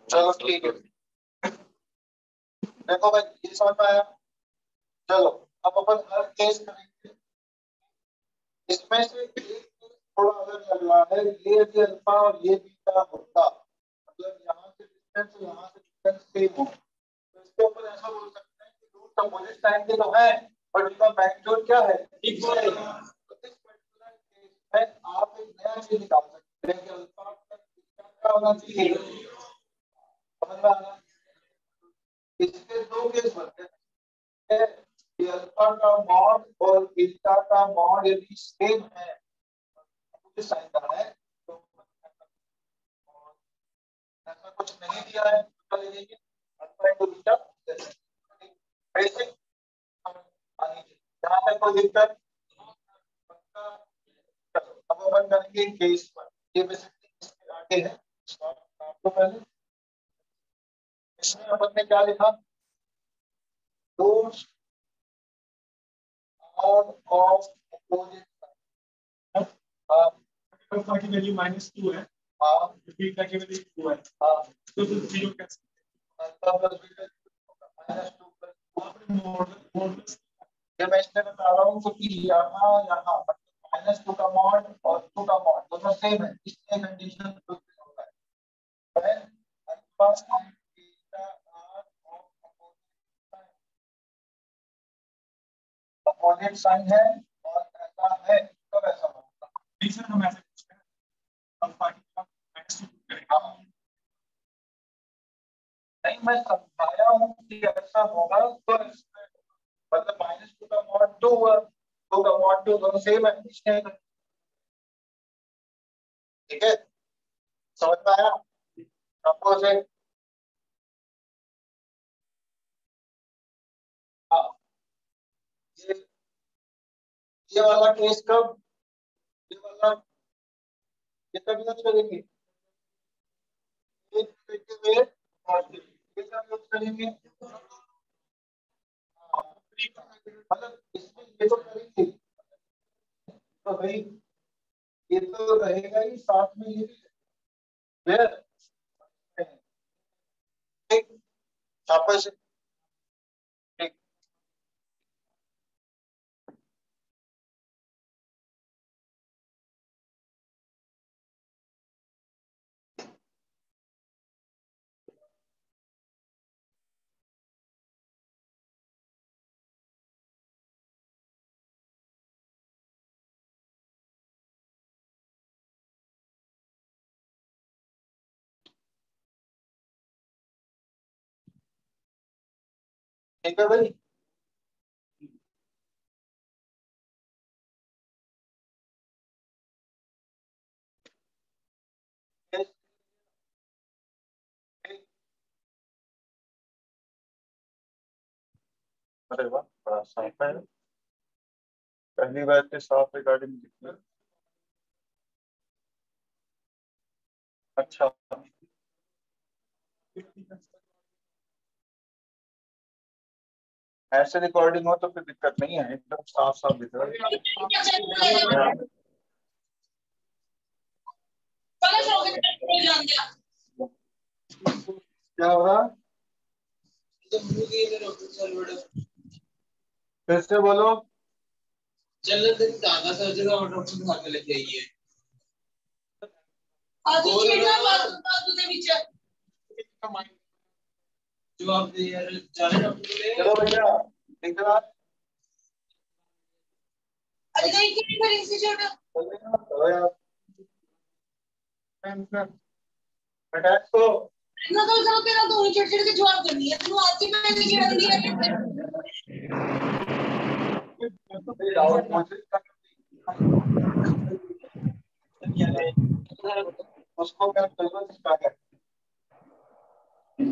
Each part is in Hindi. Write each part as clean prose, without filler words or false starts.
चलो ठीक है, देखो भाई ये समझ में आया। चलो अब अपन हर केस करेंगे, इसमें से एक थोड़ा अलग लग रहा है। ये यदि अल्फा और ये बीटा होता, मतलब यहाँ से डिस्टेंस सेम हो, तो इसके ऊपर ऐसा बोल सकते हैं कि रूट अपोजिट साइन के तो है, बट इसका मैग्नीट्यूड क्या है, इक्वल है। तो इस पर्टिकुलर केस में आप एक नया चीज निकाल सकते हैं कि अल्फा का क्या होना चाहिए, समझ में आ रहा है। इसके दो केस बनते हैं कि अल्फा का मॉड और बीटा का मॉड यदि सेम है, साइन का है, तो ऐसा कुछ नहीं दिया है तो ले लेंगे अल्फा इनटू बीटा। बेसिक जहां तक कोई दिक्कत, अब अपन करेंगे केस पर। ये बेसिकली इसके आगे है, आपको पहले इसमें अपन ने क्या लिखा, दोस्त और ऑफ अपोजिट अल्फा की वैल्यू -2 है, हां बीटा की वैल्यू 2 है, हां तो 0 कैसे alpha plus beta -2 plus mod. ये मैं इसलिए बता रहा हूँ क्योंकि यहाँ -2 का मॉड और 2 का मॉड दोनों सेम है, इसलिए कंडीशन फुलफिल होता है। When alpha and beta are of opposite sign है और ऐसा है, तब ऐसा होगा। रीजन हम ऐसे पूछते हैं अल्फा की -2 करेंगे। नहीं, मैं समझाया हूँ कि ऐसा होगा, तो मतलब -2 का मॉड 2 हुआ, 2 का मॉड 2 दोनों सेम है, इसलिए ठीक है, समझ में आया आपको से। हाँ, ये ये वाला केस कब, ये वाला ये कब यूज करेंगे, ये कब यूज करेंगे, मतलब इसमें ये तो करेंगे, तो भाई ये तो रहेगा ही, साथ में ये भी क्लियर, ठीक आपस ठीक। ठीक है भाई, अरे वाह बड़ा साफ है, पहली बार के साफ रिकॉर्डिंग दिखी। अच्छा, ऐसे रिकॉर्डिंग हो तो फिर दिक्कत नहीं है, एकदम साफ साफ दिख रहा है। क्या हो रहा, फिर से बोलो। चल दादा सर जगह डॉक्टर दिखा के लेके आइए। जवाब दे यार, चलो भैया ठीक है, अटैक को इतना तो चलो तेरा दोनों चिड़चिड़ के जवाब करनी है, तू आज ही मैंने चिढ़ दिया उसको क्या हाँ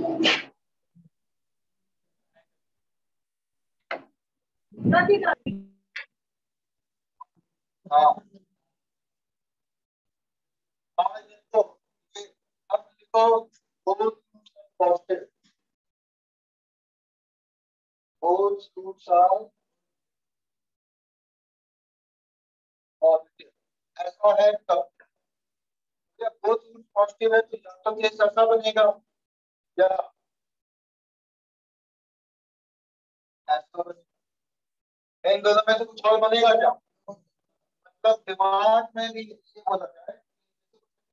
हाँ, ये तो ये अब लिखो both positive, both fruits are positive, ऐसा है तब जब both fruits positive है तो या तो केस ऐसा बनेगा या ऐसा बनेगा, इन दोनों में से कुछ और बनेगा क्या? मतलब दिमाग में भी ये बोला जाए,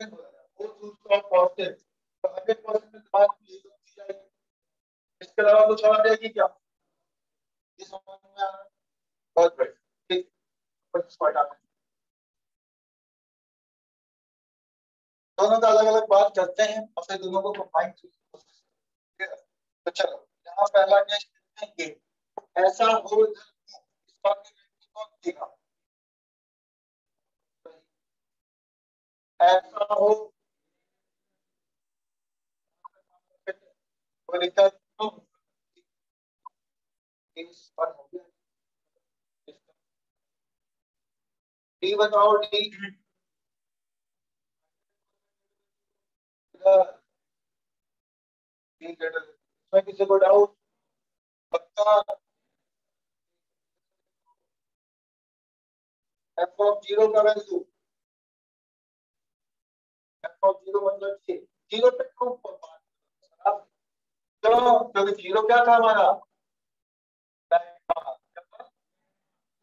both fruits are positive, तो 100% दिमाग में ये चीज आएगी, इसके अलावा कुछ और आएगी क्या? ये समझ में आ रहा है? बहुत बढ़िया, ठीक, 25 पॉइंट आते हैं। दोनों का अलग अलग बात करते हैं और फिर दोनों को कंबाइन करने की कोशिश करते हैं। तो चलो यहाँ पहला टेस्ट देखते हैं, ये ऐसा हो इस बात की गारंटी कौन देगा? ऐसा हो कोई दिक्कत तो इस पर हो गया, डी बताओ, डी डी ग्रेटर, इसमें किसी को डाउट? पक्का? एफ ऑफ जीरो का वैल्यू, एफ ऑफ जीरो मतलब ये जीरो पे क्यों बात, क्यों? क्योंकि जीरो क्या था हमारा,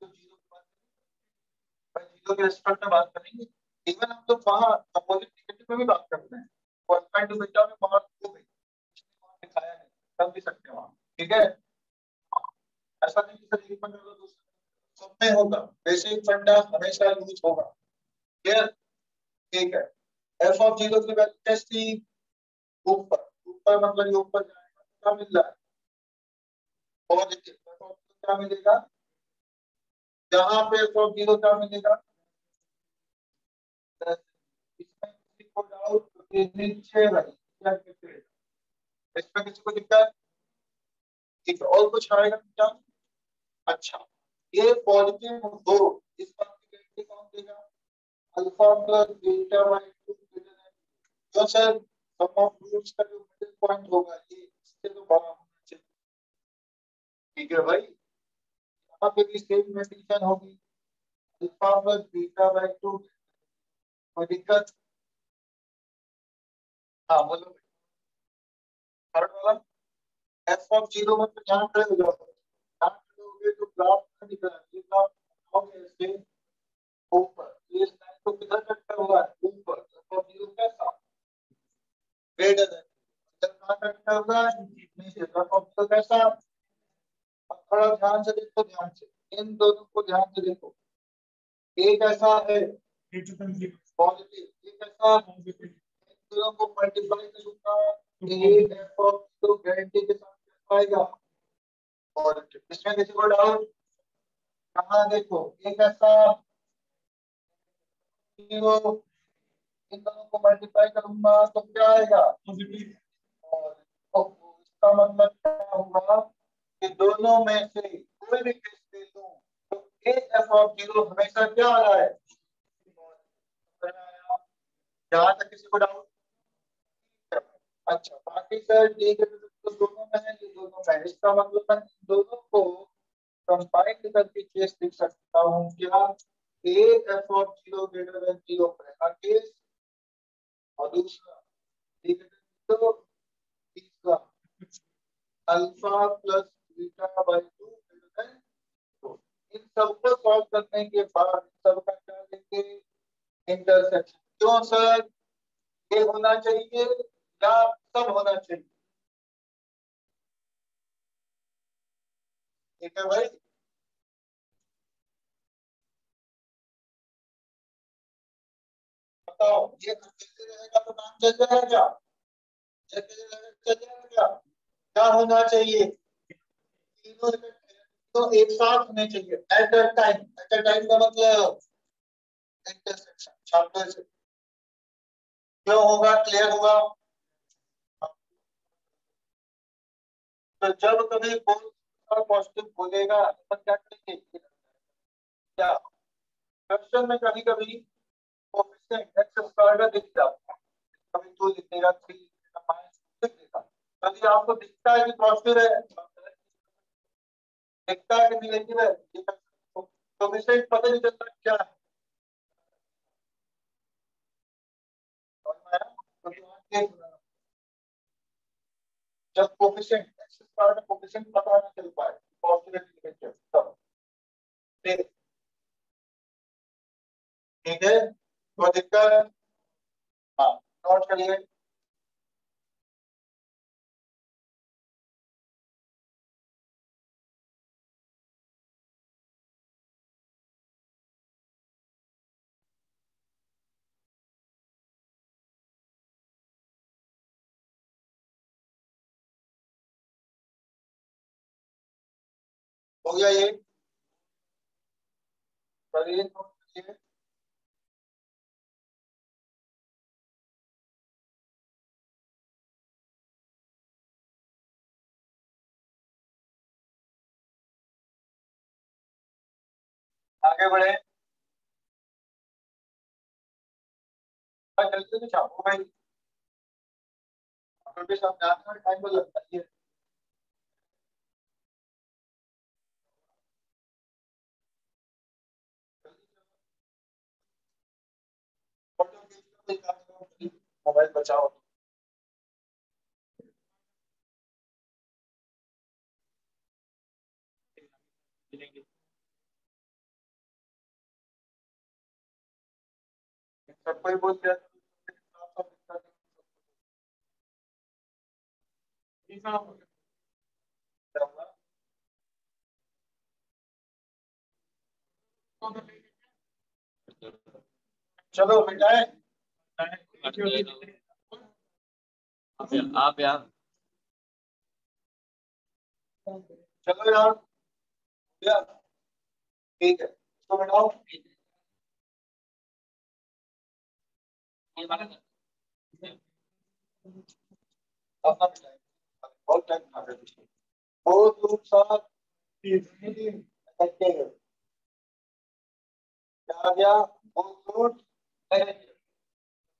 तो जीरो के बाद जीरो के रेस्पेक्ट में बात करेंगे, इवन हम लोग वहाँ अपोजिट नेगेटिव में भी बात करते हैं, कॉन्स्टेंट टू बीटा में बात हो गई, दिखाया नहीं, कर भी सकते हैं वहाँ, ठीक है? ऐसा नहीं कि सर एक फंडा तो दूसरा सब में होगा, बेसिक फंडा हमेशा यूज होगा, क्लियर? ठीक है, एफ ऑफ जीरो की वैल्यू कैसी, ऊपर, ऊपर मतलब ये ऊपर जाएगा तो क्या मिल रहा है, पॉजिटिव, एफ ऑफ जीरो क्या मिलेगा, यहाँ पे एफ ऑफ जीरो क्या मिलेगा, इसमें किसी को डाउट? नीचे भाई क्या कहते हैं, इसमें किसी को दिक्कत? ठीक है, और कुछ आएगा क्या? अच्छा, ये पॉजिटिव हो इस बात की गारंटी कौन देगा? Alpha plus beta by two greater than, जो सर सम ऑफ रूट्स का जो मिडिल पॉइंट होगा ये इससे तो बड़ा होना चाहिए, ठीक है भाई? यहाँ पे भी सेम कंडीशन होगी, alpha plus beta by two, कोई दिक्कत? हाँ बोलो, थर्ड वाला एफ ऑफ जीरो में तो ध्यान खड़े हो जाओ, ध्यान खड़े हो गए तो ग्राफ का दिख रहा है, ये ग्राफ आओगे ऐसे ऊपर, ये लाइन तो किधर कटता हुआ है, ऊपर, एफ ऑफ जीरो कैसा, ग्रेटर देन, इधर कहाँ कटता हुआ है, नीचे, एफ ऑफ जीरो कैसा? अब थोड़ा ध्यान से देखो, ध्यान से इन दोनों को ध्यान से देखो, एक ऐसा है पॉजिटिव, एक ऐसा नेगेटिव, इन दोनों को मल्टीप्लाई करूंगा, एक एफ ऑफ जीरो गारंटी के साथ कैसा आएगा, पॉजिटिव, इसमें किसी को डाउट? कहाँ देखो, एक ऐसा जीरो, इन दोनों को मल्टीप्लाई करूंगा तो क्या आएगा, और तो इसका मतलब क्या होगा कि दोनों में से कोई भी केस ले लूं तो एक एफ ऑफ जीरो हमेशा क्या आ रहा है, जहां तक किसी को डाउट? अच्छा, बाकी सर ठीक है, तो दोनों में है, ये दोनों में है, इसका मतलब मैं इन दोनों को कंबाइंड करके केस लिख सकता हूँ क्या, एक F of zero greater than zero पहला केस, और दूसरा ठीक है, तो तीसरा alpha plus beta by two greater than, तो इन सबको सॉल्व करने के बाद इन सबका क्या लेंगे, इंटरसेक्शन, क्यों सर, ये होना चाहिए या सब होना चाहिए, ठीक है भाई? बताओ, ये अकेले रहेगा तो काम चल जाएगा क्या, ये अकेले रहेगा तो चल जाएगा क्या, क्या होना चाहिए, तीनों तो एक साथ होने चाहिए at a time, at a time का मतलब इंटरसेक्शन, शाबाश, क्यों होगा, क्लियर होगा? तो जब कभी बोल पॉजिटिव बोलेगा तो क्या करेंगे, क्या क्वेश्चन में कभी कभी कोएफिशिएंट एक्स स्क्वायर का दिख जाता है, कभी 2 लिख देगा, 3 लिख देगा, -2 लिख देगा। यदि आपको दिखता है कि पॉजिटिव है, दिखता है कि नेगेटिव है, तो कोएफिशिएंट पता नहीं चलता क्या है। जब कोएफिशिएंट एक्स स्क्वायर का कोएफिशिएंट पता नहीं चल पाए पॉजिटिव नेगेटिव, तब ठीक है। तो दिक्कत, हाँ नोट करिए। हो गया ये, करिए नोट करिए। आगे बढ़े, जल्दी से छापो भाई, क्योंकि सब जानने में टाइम तो लगता ही है। मोबाइल बचाओ। सब कोई बोल दिया चलो मिटाए। आप यार चलो यार, ठीक है तो मिटाओ। अपना मिटाए, बहुत टाइम खा रहे थे। बहुत लोग साथ क्या आ गया, बहुत लोग नेगेटिव,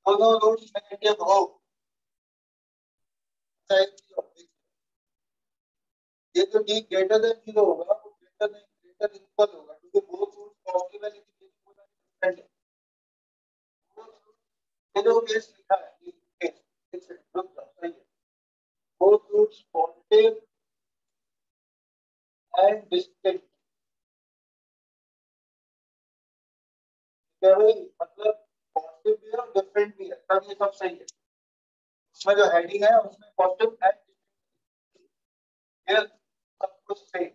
दोनों लोग नेगेटिव हो, ये जो डी ग्रेटर देन 0 होगा वो ग्रेटर देन ग्रेटर इक्वल होगा, क्योंकि बोथ रूट्स पॉजिटिव है लेकिन डिफरेंट है। ये जो केस लिखा है, ये केस रुक जाओ, सही है। Both roots positive and distinct, क्या भाई, मतलब पॉजिटिव भी है और डिफरेंट भी है, तब ये सब सही है। उसमें जो हेडिंग है उसमें पॉजिटिव एंड डिस्टिंक्ट, सब कुछ सही,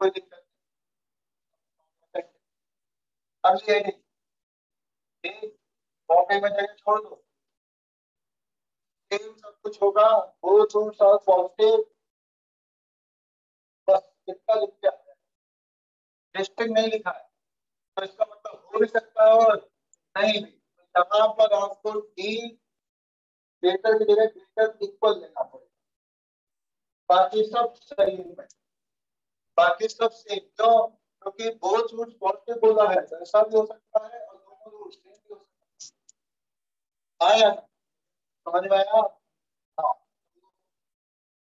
कोई दिक्कत नहीं। अगली हेडिंग, एक मौके में जगह छोड़ दो, सेम सब कुछ होगा, बोथ रूट्स आर पॉजिटिव, बस इतना लिख दिया, डिस्टिंक्ट नहीं लिखा है, तो इसका मतलब हो भी सकता है और नहीं भी। तो यहाँ पर आपको डी ग्रेटर की जगह ग्रेटर इक्वल लेना पड़ेगा, बाकी सब सही है, बाकी सब सेम। क्यों? क्योंकि बोथ रूट्स पॉजिटिव बोला है, तो ऐसा भी हो सकता है और दोनों रूट्स सेम भी हो सकता है। आया समझ में आया? हाँ,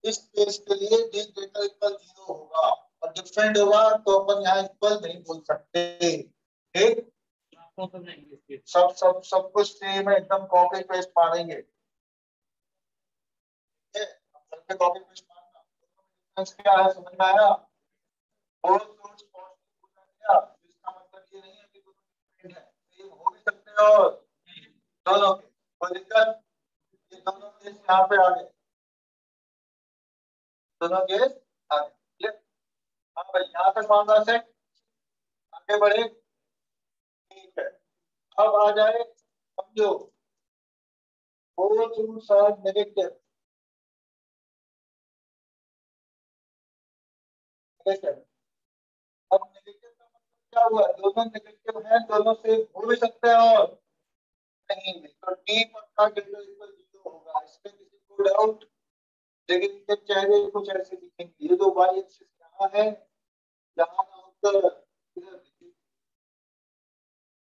इस केस के लिए डी ग्रेटर इक्वल 0 होगा और डिफरेंट होगा तो अपन यहाँ इक्वल नहीं बोल सकते। ठीक, सब सब सब कुछ सेम है, एकदम कॉपी पेस्ट मारेंगे, कॉपी पेस्ट मारना। क्या है, समझ में आया? और सोर्स पॉजिटिव बोला गया, इसका मतलब ये नहीं है कि दोनों डिफरेंट है, सेम हो भी सकते हैं और दोनों के कोई दिक्कत, ये दोनों केस यहाँ पे आ गए, दोनों केस आ गए। ये हाँ भाई, यहाँ तक मामला सेट, आगे बढ़े। ठीक है, अब आ जाए, समझो, both roots are negative, negative। अब नेगेटिव का मतलब क्या हुआ, दोनों नेगेटिव है, दोनों से हो भी सकते हैं और नहीं भी, तो डी पक्का ग्रेटर इक्वल 0 होगा, इसमें किसी को डाउट लेकिन इनके चेहरे कुछ ऐसे दिखेंगे। ये जो वाई एक्सिस यहाँ है, यहाँ ना होकर इधर दिखेगी।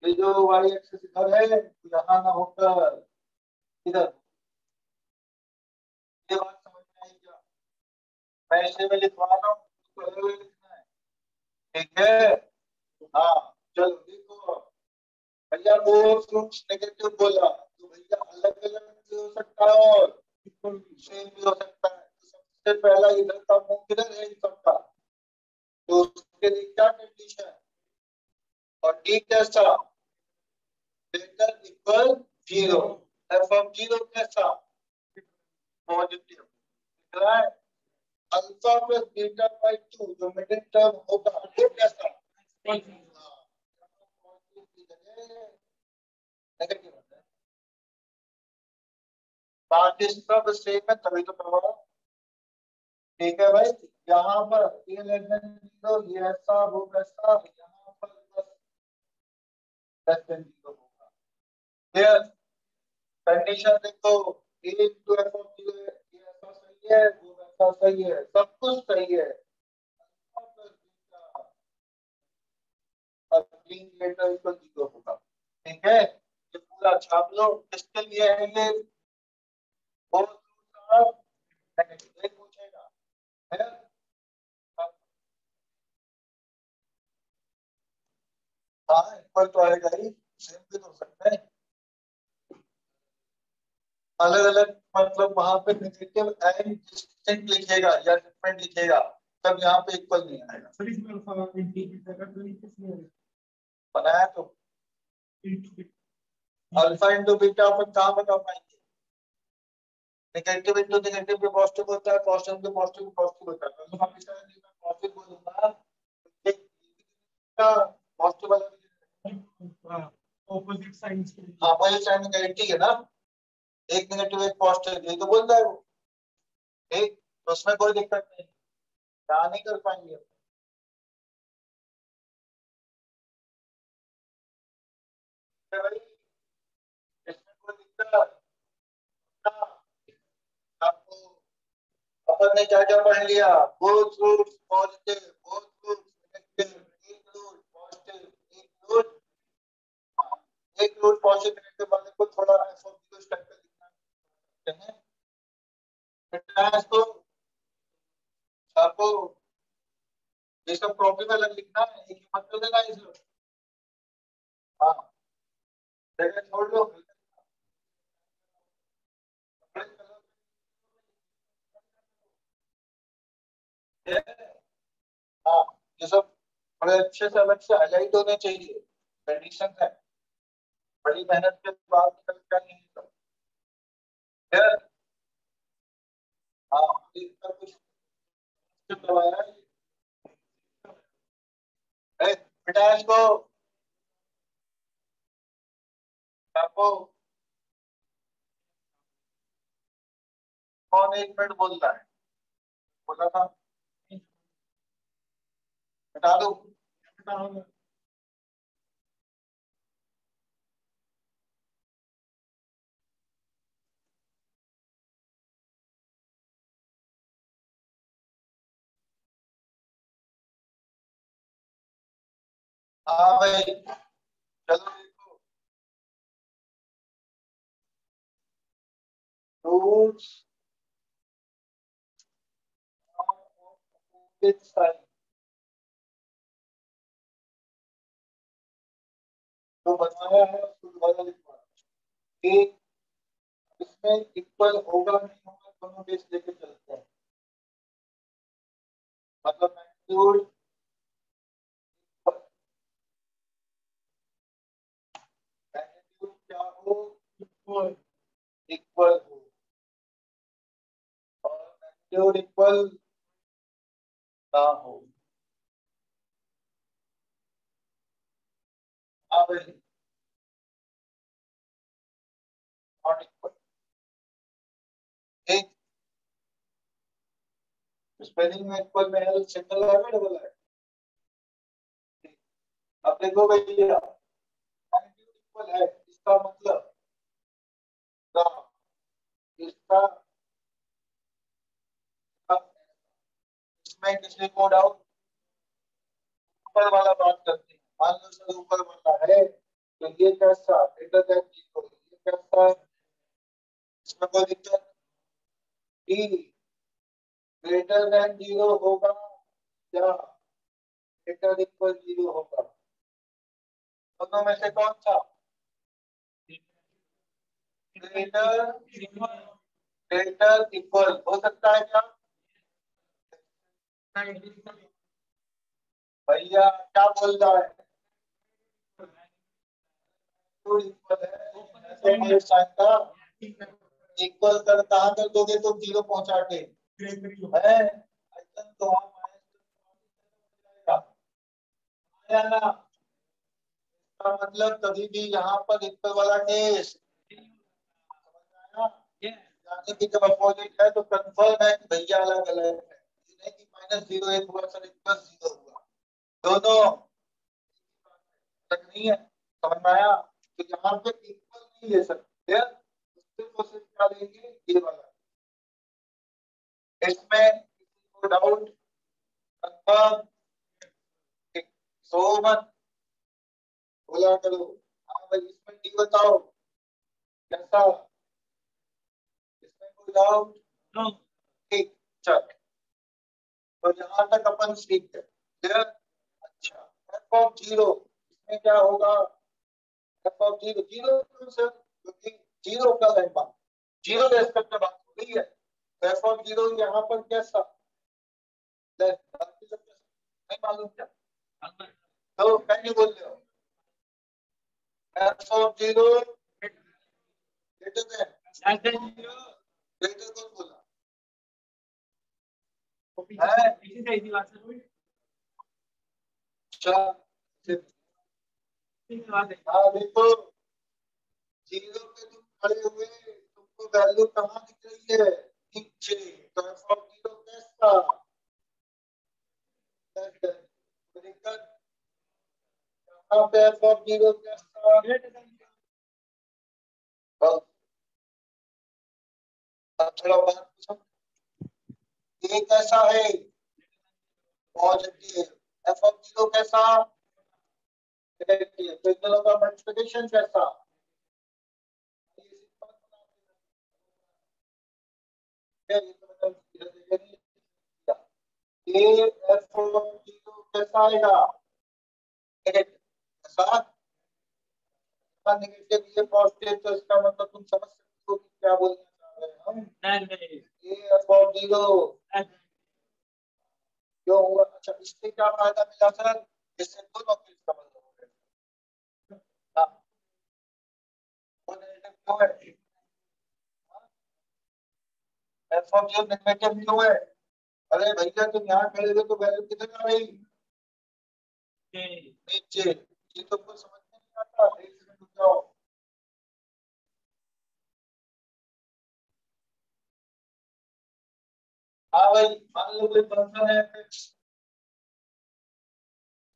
ये जो वाई एक्सिस इधर है, यहाँ ना होकर इधर। ये बात समझ में आई क्या? मैं इसे में लिखवा रहा हूँ, इसको अलग अलग लिखना है। ठीक है? हाँ चलो देखो, भैया वो फ्रूट्स नेगेटिव बोला तो भैया अलग अलग भी हो सकता है और सेम भी हो सकता है। तो सबसे पहला इधर का मुंह किधर है इन सबका, तो उसके लिए क्या कंडीशन, और डी कैसा, greater equal zero, F of zero कैसा, पॉजिटिव। दिख रहा है? Alpha plus beta by two जो मिडिल टर्म होगा वो कैसा, नेगेटिव होता है। बाकी सब सेम है तभी तो प्रभाव। ठीक है भाई, यहाँ पर ये लेस देन जीरो, ये ऐसा वो कैसा, यहाँ पर बस लेस देन जीरो होगा। क्लियर? कंडीशन देखो, ए इंटू एफ ऑफ जीरो, ये ऐसा सही है, वो वैसा सही है, सब कुछ सही है। अब ग्रेटर इक्वल जीरो होगा। ठीक है, ये पूरा छाप लो। किसके लिए है ये, बोथ रूट्स ऑफ नेगेटिव, ये पूछेगा है। हाँ इक्वल तो आएगा ही, सेम भी तो हो सकता है। अलग अलग मतलब वहां पे नेगेटिव एंड डिस्टिंक्ट लिखेगा या डिफरेंट लिखेगा, तब यहाँ पे इक्वल नहीं आएगा। बनाया तो अल्फा इंटू बीटा अपन कहाँ बता पाएंगे, नेगेटिव इंटू नेगेटिव पे पॉजिटिव होता है, पॉजिटिव इंटू पॉजिटिव पॉजिटिव होता है। तो हमेशा मैं पॉजिटिव बोलूंगा, पॉजिटिव वाला ऑपोजिट साइंस, हाँ वही साइन नेगेटिव है ना, एक नेगेटिव एक पॉजिटिव, यही तो बोल रहा है वो। ठीक, तो उसमें कोई दिक्कत नहीं, क्या नहीं कर पाएंगे। भाई इसमें कोई दिक्कत ना। आपको अपन ने क्या क्या पढ़ लिया, both roots positive, both roots negative, एक रूट पॉजिटिव, एक रूट, एक रूट पॉजिटिव नेगेटिव वाले को थोड़ा एफ ऑफ जीरो स्टेप पे लिखना है। बेटा इसको आपको ये सब प्रॉब्लम अलग लिखना है, एक ही मत कर देना इसको। हाँ जगह छोड़ लो। हाँ ये सब बड़े अच्छे से अलग से हाईलाइट होने चाहिए, कंडीशन है, बड़ी मेहनत के बाद निकल कर नहीं सब। खैर, हाँ इसका कुछ करवाया है बेटा इसको, आपको कौन एक मिनट बोल रहा है, बोला था बता दो। हाँ भाई चलो देखो, रूट्स साइन जो बनाया है उसको दोबारा लिखवा, एक इसमें इक्वल होगा नहीं होगा दोनों बेस लेके चलते हैं, मतलब मैग्नीट्यूड मैग्नीट्यूड क्या हो, इक्वल इक्वल हो, और मैग्नीट्यूड इक्वल ना हो। हाँ भाई नॉट इक्वल, एक स्पेलिंग में इक्वल में एल सिंगल है ना डबल है। अब देखो भैया मैग्नीट्यूड इक्वल है, इसका मतलब का इसका इसमें किसी को डाउट? ऊपर वाला बात करते हैं। मान लो सर ऊपर वाला है तो ये कैसा ग्रेटर देन 0, ये कैसा, इसमें कोई दिक्कत? डी ग्रेटर देन 0 होगा या ग्रेटर इक्वल 0 होगा? दोनों में से कौन सा? ग्रेटर ग्रेटर इक्वल हो सकता है क्या भैया? क्या बोल रहा है? इक्वल कर कहाँ कर दोगे तो 0 पहुंचा के है तो आप आया ना? मतलब कभी भी यहाँ पर इक्वल वाला केस यानी कि जब अपोजिट है तो कंफर्म है कि भैया अलग अलग है, नहीं कि -0 एक हुआ सर +0 हुआ, दोनों तक नहीं है। समझ में आया? तो यहाँ पे इक्वल नहीं ले सकते, सिर्फ और सिर्फ क्या लेंगे ये वाला। इसमें किसी को डाउट? कंफर्म? सो मत बोला करो। हाँ भाई इसमें डी बताओ कैसा, इसमें कोई डाउट? ठीक चल, तो यहाँ तक अपन सीख गए। क्लियर? अच्छा एफ ऑफ 0 इसमें क्या होगा? एफ ऑफ 0 0 क्यों सर? क्योंकि 0 का लेम्मा 0 रेस्पेक्ट में बात हो रही है। एफ ऑफ 0 यहाँ पर कैसा नहीं मालूम क्या? तो कैसे बोल रहे हो? F of 0 greater than greater कौन बोला है? हाँ देखो 0 पे तुम खड़े हुए तुमको वैल्यू कहाँ दिख रही है? नीचे। तो एफ ऑफ 0 कैसा? कहाँ पे एफ ऑफ 0 कैसा? थोड़ा बात पूछो, ये कैसा है? पॉजिटिव। एफ ऑफ 0 कैसा? नेगेटिव। तो इन दोनों का मल्टीप्लिकेशन कैसा? ये एफ ऑफ 0 कैसा आएगा? नेगेटिव। कैसा? नेगेटिव ये पॉजिटिव, तो इसका मतलब तुम समझ सकते हो कि क्या बोलना चाह रहे हैं हम। ये एफ ऑफ 0 क्यों हुआ? अच्छा इससे क्या फायदा मिला सर? इससे दोनों चीज समझ लो। हाँ वो नेगेटिव क्यों है? एफ ऑफ 0 नेगेटिव क्यों है? अरे भैया तुम यहाँ खड़े हो तो वैल्यू कितने आ रही? नीचे। ये तुमको समझ में नहीं आता? एक सेकंड रुक जाओ। हाँ भाई मान लो कोई फंक्शन है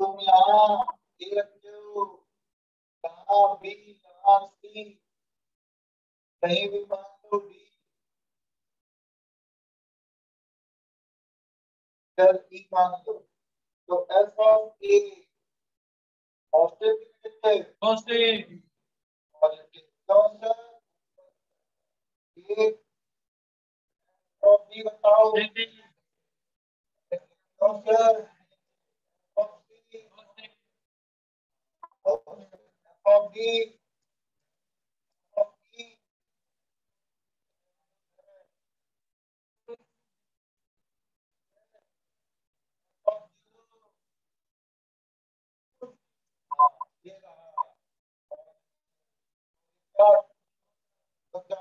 तुम यहाँ ए रखते हो, यहाँ बी, यहाँ सी, कहीं भी मान लो डी इधर ई मान लो, तो F of A positive positive positive तो सर ए ऑफ बी बताओ तो sir of C of B of E of ये रहा। तो क्या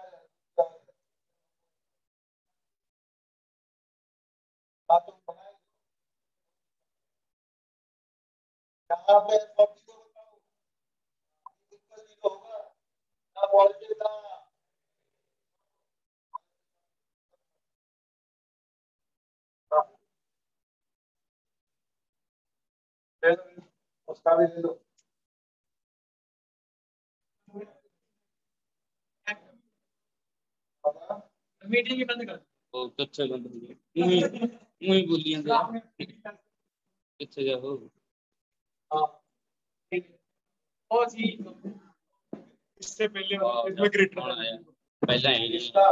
बात तुम बनाए यहाँ पे ऑफ बी को बताओ इक्वल नहीं होगा ना पॉजिटिव ना उसका भी ले लो। मीटिंग बंद कर। तो अच्छा बंद हो गया। मुझे बोलिए कितने जाओ। हाँ और जी इससे पहले इसमें क्रिएटर कौन आया पहला है इसका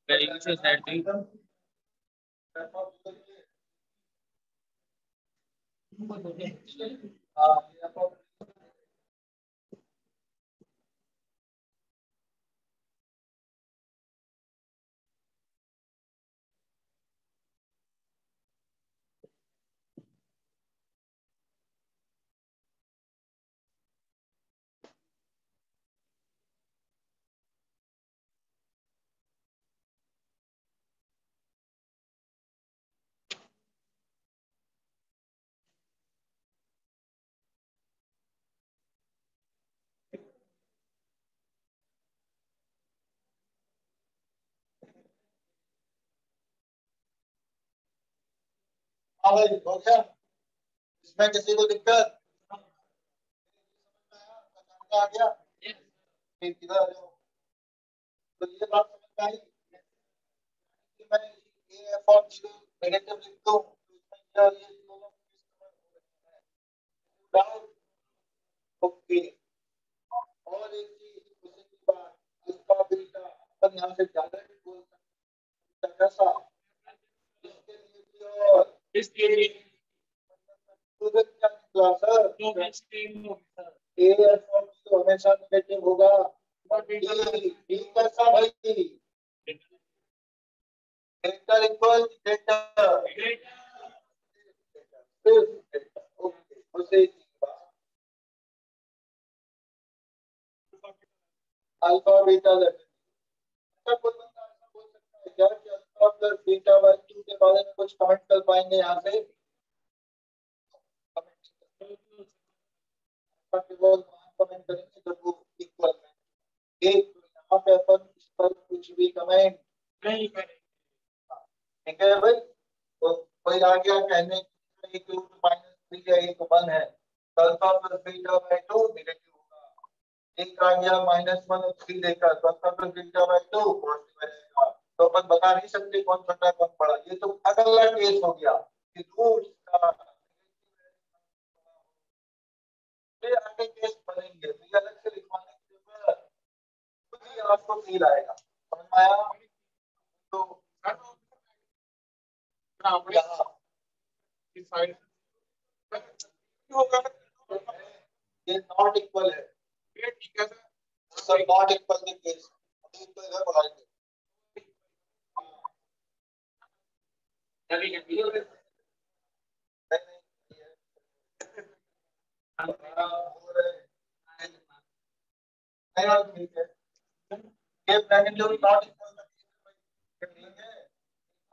से साइड थी हाँ भाई हो गया इसमें किसी को दिक्कत आ गया ठीक इधर आ जाओ तो ये बात समझ में आई कि मैं ये एफ और जीरो नेगेटिव लिख दूं तो इसमें क्या ये दोनों डाउट ओके और एक चीज उसी की बात अल्फा बीटा अपन यहाँ से ज्यादा भी बोल सकते हैं कैसा इसके लिए भी और इसके लिए सूरज क्या निकला सर दो मैच टीम होगी ए एफ और जीरो हमेशा नेगेटिव होगा और बीटा डी कैसा भाई डेल्टा इक्वल डेल्टा ओके उसे अल्फा बीटा अच्छा कोई बंदा ऐसा बोल सकता है क्या कि अल्फा प्लस बीटा बाय 2 के बारे में कुछ कमेंट कर पाएंगे यहाँ से केवल कमेंट करेंगे जब वो इक्वल है एक तो यहाँ पे अपन इस पर कुछ भी कमेंट नहीं करेंगे ठीक है भाई तो कोई आ गया कहने की एक माइनस 3 है एक 1 है alpha plus beta by 2 negative होगा एक आ गया -1 और 3 देकर तो alpha plus beta by 2 positive रहेगा तो अपन बता नहीं सकते कौन छोटा कौन बड़ा ये तो अगला केस हो गया कि रूट का ये आगे केस बनेंगे तो ये अलग से लिखवाने की जरूरत खुद ही आपको फील आएगा समझ में आया तो यहाँ इस साइड होगा ये नॉट इक्वल है ये ठीक है sir sir not equal the case equal इधर बढ़ाएंगे चलिए चलिए ठीक है ये मैग्नीट्यूड नॉट इक्वल करेंगे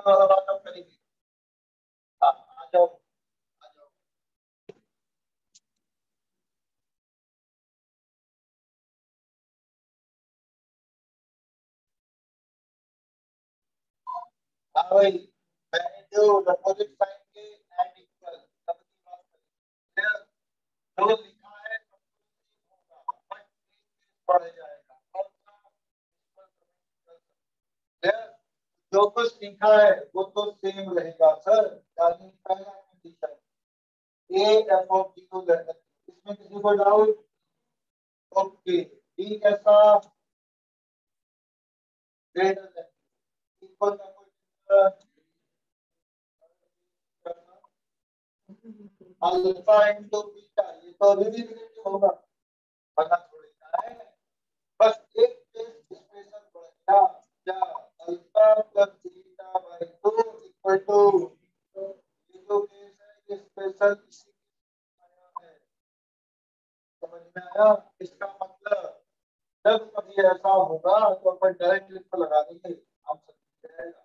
वाला बात हम करेंगे आ जाओ आ जाओ हाँ भाई मैग्नीट्यूड अपोजिट साइन के एंड इक्वल सब की बात करें जो लिखा है होगा बट पढ़ जाएगा जो कुछ लिखा है वो तो सेम रहेगा सर यानी पहला condition A F of zero इसमें किसी को डाउट ओके डी कैसा ग्रेटर देन इक्वल का कोई अल्फा इनटू बीटा ये तो अभी भी नेगेटिव होगा वरना थोड़ी ना है बस एक केस स्पेशल बढ़ गया क्या alpha plus beta by 2 equal to ये जो केस है ये स्पेशल इसी आया है समझ में आया इसका मतलब जब कभी ऐसा होगा तो अपन डायरेक्ट लिख पर लगा देंगे आप समझ जाएगा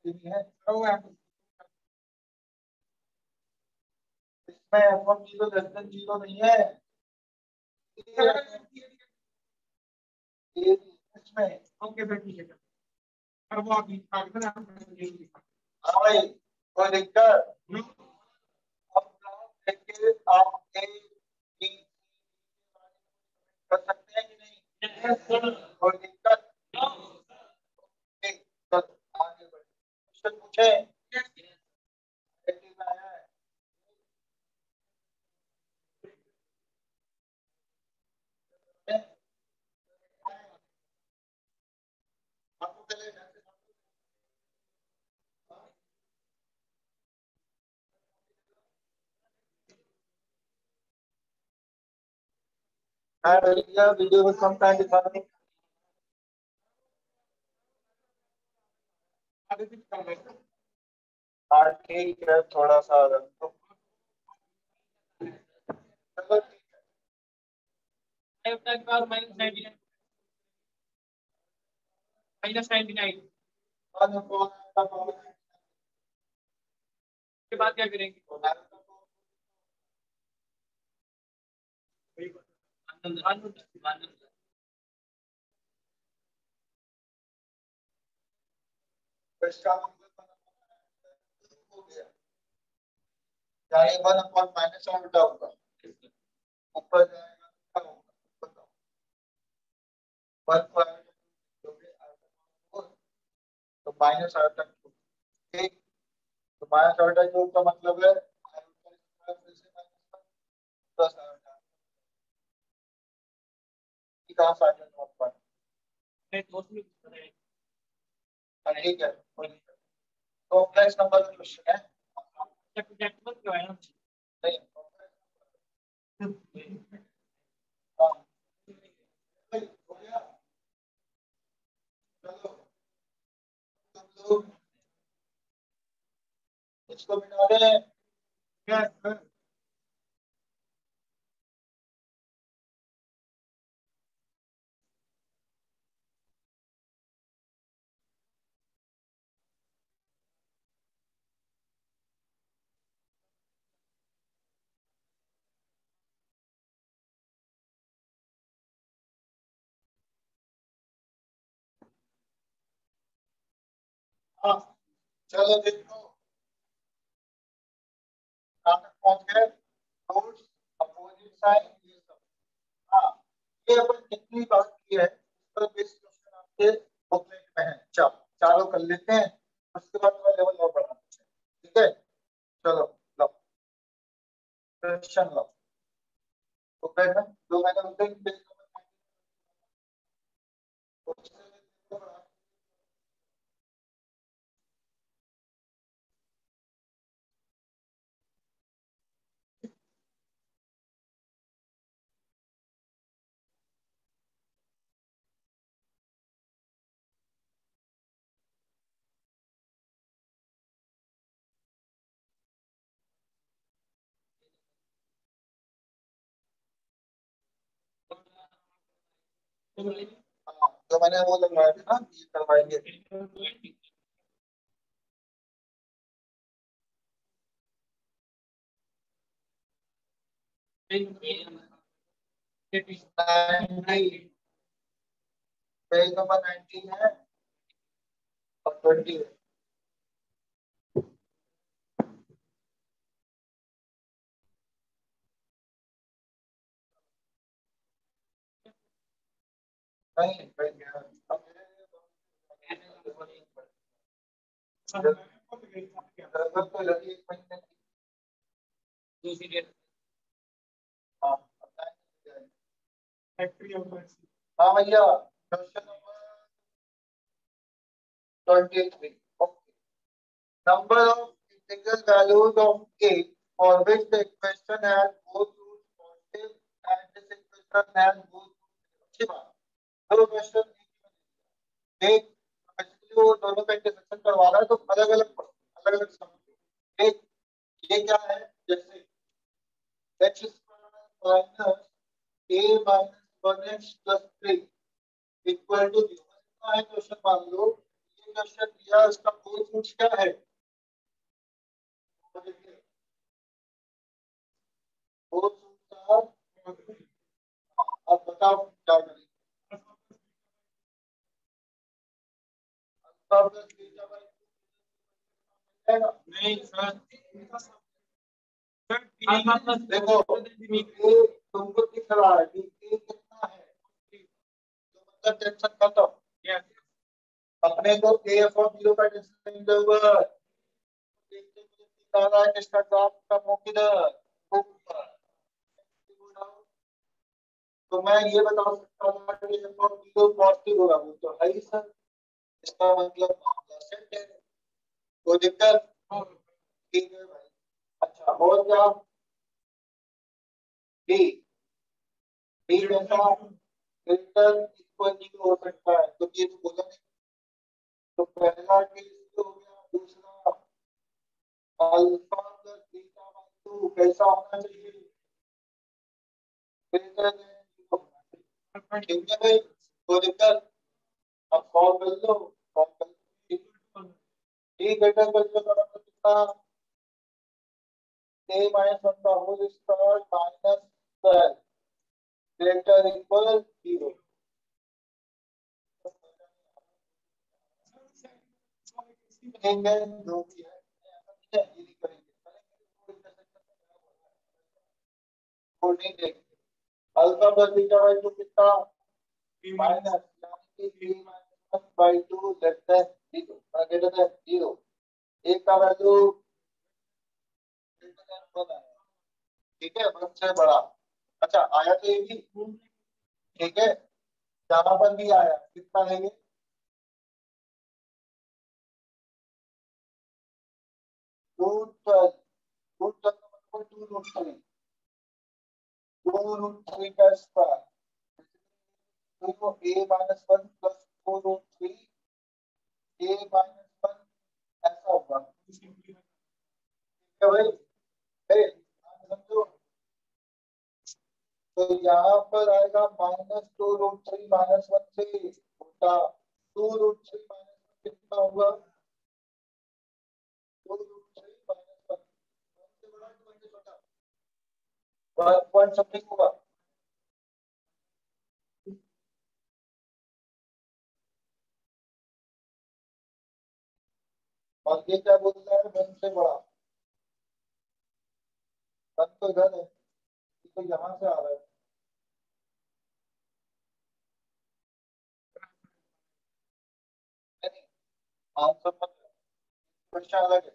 नहीं है इसमें f1 zero less than zero नहीं है ये इसमें ओके सर ठीक है और वो आप लिखा देना हाँ भाई कोई दिक्कत अब ग्राफ देखिए आप ए बी कर सकते हैं कि नहीं कोई हाँ भैया वीडियो में कम टाइम दिखा रही हाँ ठीक है थोड़ा सा तो चलो ठीक -99 है के बाद क्या करेंगे? इसका मतलब हो गया यानी 1 माइनस उल्टा होगा ऊपर जाएगा क्या होगा बताओ 1 तो माइनस आयोटा क्यूब ठीक तो माइनस आयोटा क्यूब का मतलब है आयोटा फिर से माइनस प्लस आयोटा कहाँ से आ गया नॉट वन ठीक है कॉम्प्लेक्स नंबर का क्वेश्चन है नहीं हाँ, हो गया चलो तुम लोग इसको मिटा दें हाँ चलो देखो कहाँ तक पहुंच गए रूट्स अपोजिट साइन ये सब हाँ ये अपन कितनी बात की है इस पर बेस्ड क्वेश्चन आपके बुकलेट में है चलो चालू कर लेते हैं उसके बाद थोड़ा लेवल और बढ़ाते हैं ठीक है चलो लो क्वेश्चन लो बुकलेट में जो मैंने उस दिन पेज नंबर हाँ जो मैंने वो लगवाया था ना ये करवाएंगे पेज नंबर 19 है और 20 है नहीं पेज अब जरूरत तो लगी 1 महीने की हाँ हाँ भैया question number 23 okay number of integral values of a for which the equation has both roots positive and this equation has both अच्छी बात दो क्वेश्चन एक बेसिकली वो दोनों का इंटरसेक्शन करवा रहा है तो अलग अलग समझो एक ये क्या है जैसे x minus a minus 1x plus 3 equal to 0 कितना है क्वेश्चन मान लो ये क्वेश्चन दिया इसका कोई रूट क्या है वो सूत्र अब बताओ क्या करें अल्फा प्लस बीटा बाई नहीं सर देखो ये तुमको दिख रहा है कि ये कितना है तो मतलब टेंशन खत्म अपने को एफ ऑफ 0 का टेंशन नहीं होगा देखते मुझे दिखा रहा है कि इसका ग्राफ का मुंह किधर ऊपर तो मैं ये बता सकता हूँ कि एफ ऑफ 0 पॉजिटिव होगा वो तो है ही सर इसका मतलब मामला सेट है कोई दिक्कत ठीक है भाई अच्छा और क्या डी ठीक है ऐसा ग्रेटर इक्वल नहीं हो सकता है, तो ये तो बोला नहीं। तो पहला केस तो हो गया, दूसरा अल्फा प्लस बीटा बाई 2 कैसा होना चाहिए, ग्रेटर देन 0 होना चाहिए। ठीक है भाई, तो दिक्कत अब सॉल्व कर लो, सॉल्व कर लो। ठीक है ग्रेटर कर लो बराबर कितना, a minus 1 का whole square minus 12 greater equal 0। ठीक है जो भी है ये नहीं करेंगे, वो नहीं देखेंगे। अल्फा प्लस बीटा बाई 2 कितना, माइनस यानी कि a minus 1 by 2 less than 0 greater than 0। एक का वैल्यू ग्रेटर देन 1 है, ठीक है 1 से बड़ा। अच्छा आया तो ये भी ठीक है, यहाँ पर भी आया कितना है ये, रूट 12, रूट 12 का मतलब 2 रूट 3, 2 रूट 3 का स्क्वायर, तो a minus 1 plus 4 root 3 a minus 1 ऐसा होगा। ठीक है भाई, समझो तो यहाँ पर आएगा माइनस 2 रूट 3 माइनस 1 से छोटा, 2 रूट 3 माइनस 1 कितना होगा, 2 रूट 3 माइनस 1 से बड़ा कि 1 से छोटा, 1 पॉइंट समथिंग होगा। और ये क्या बोल रहा है 1 से बड़ा, 1 तो इधर है, तो यहाँ से आ रहा है। आंसर मत, क्वेश्चन अलग है,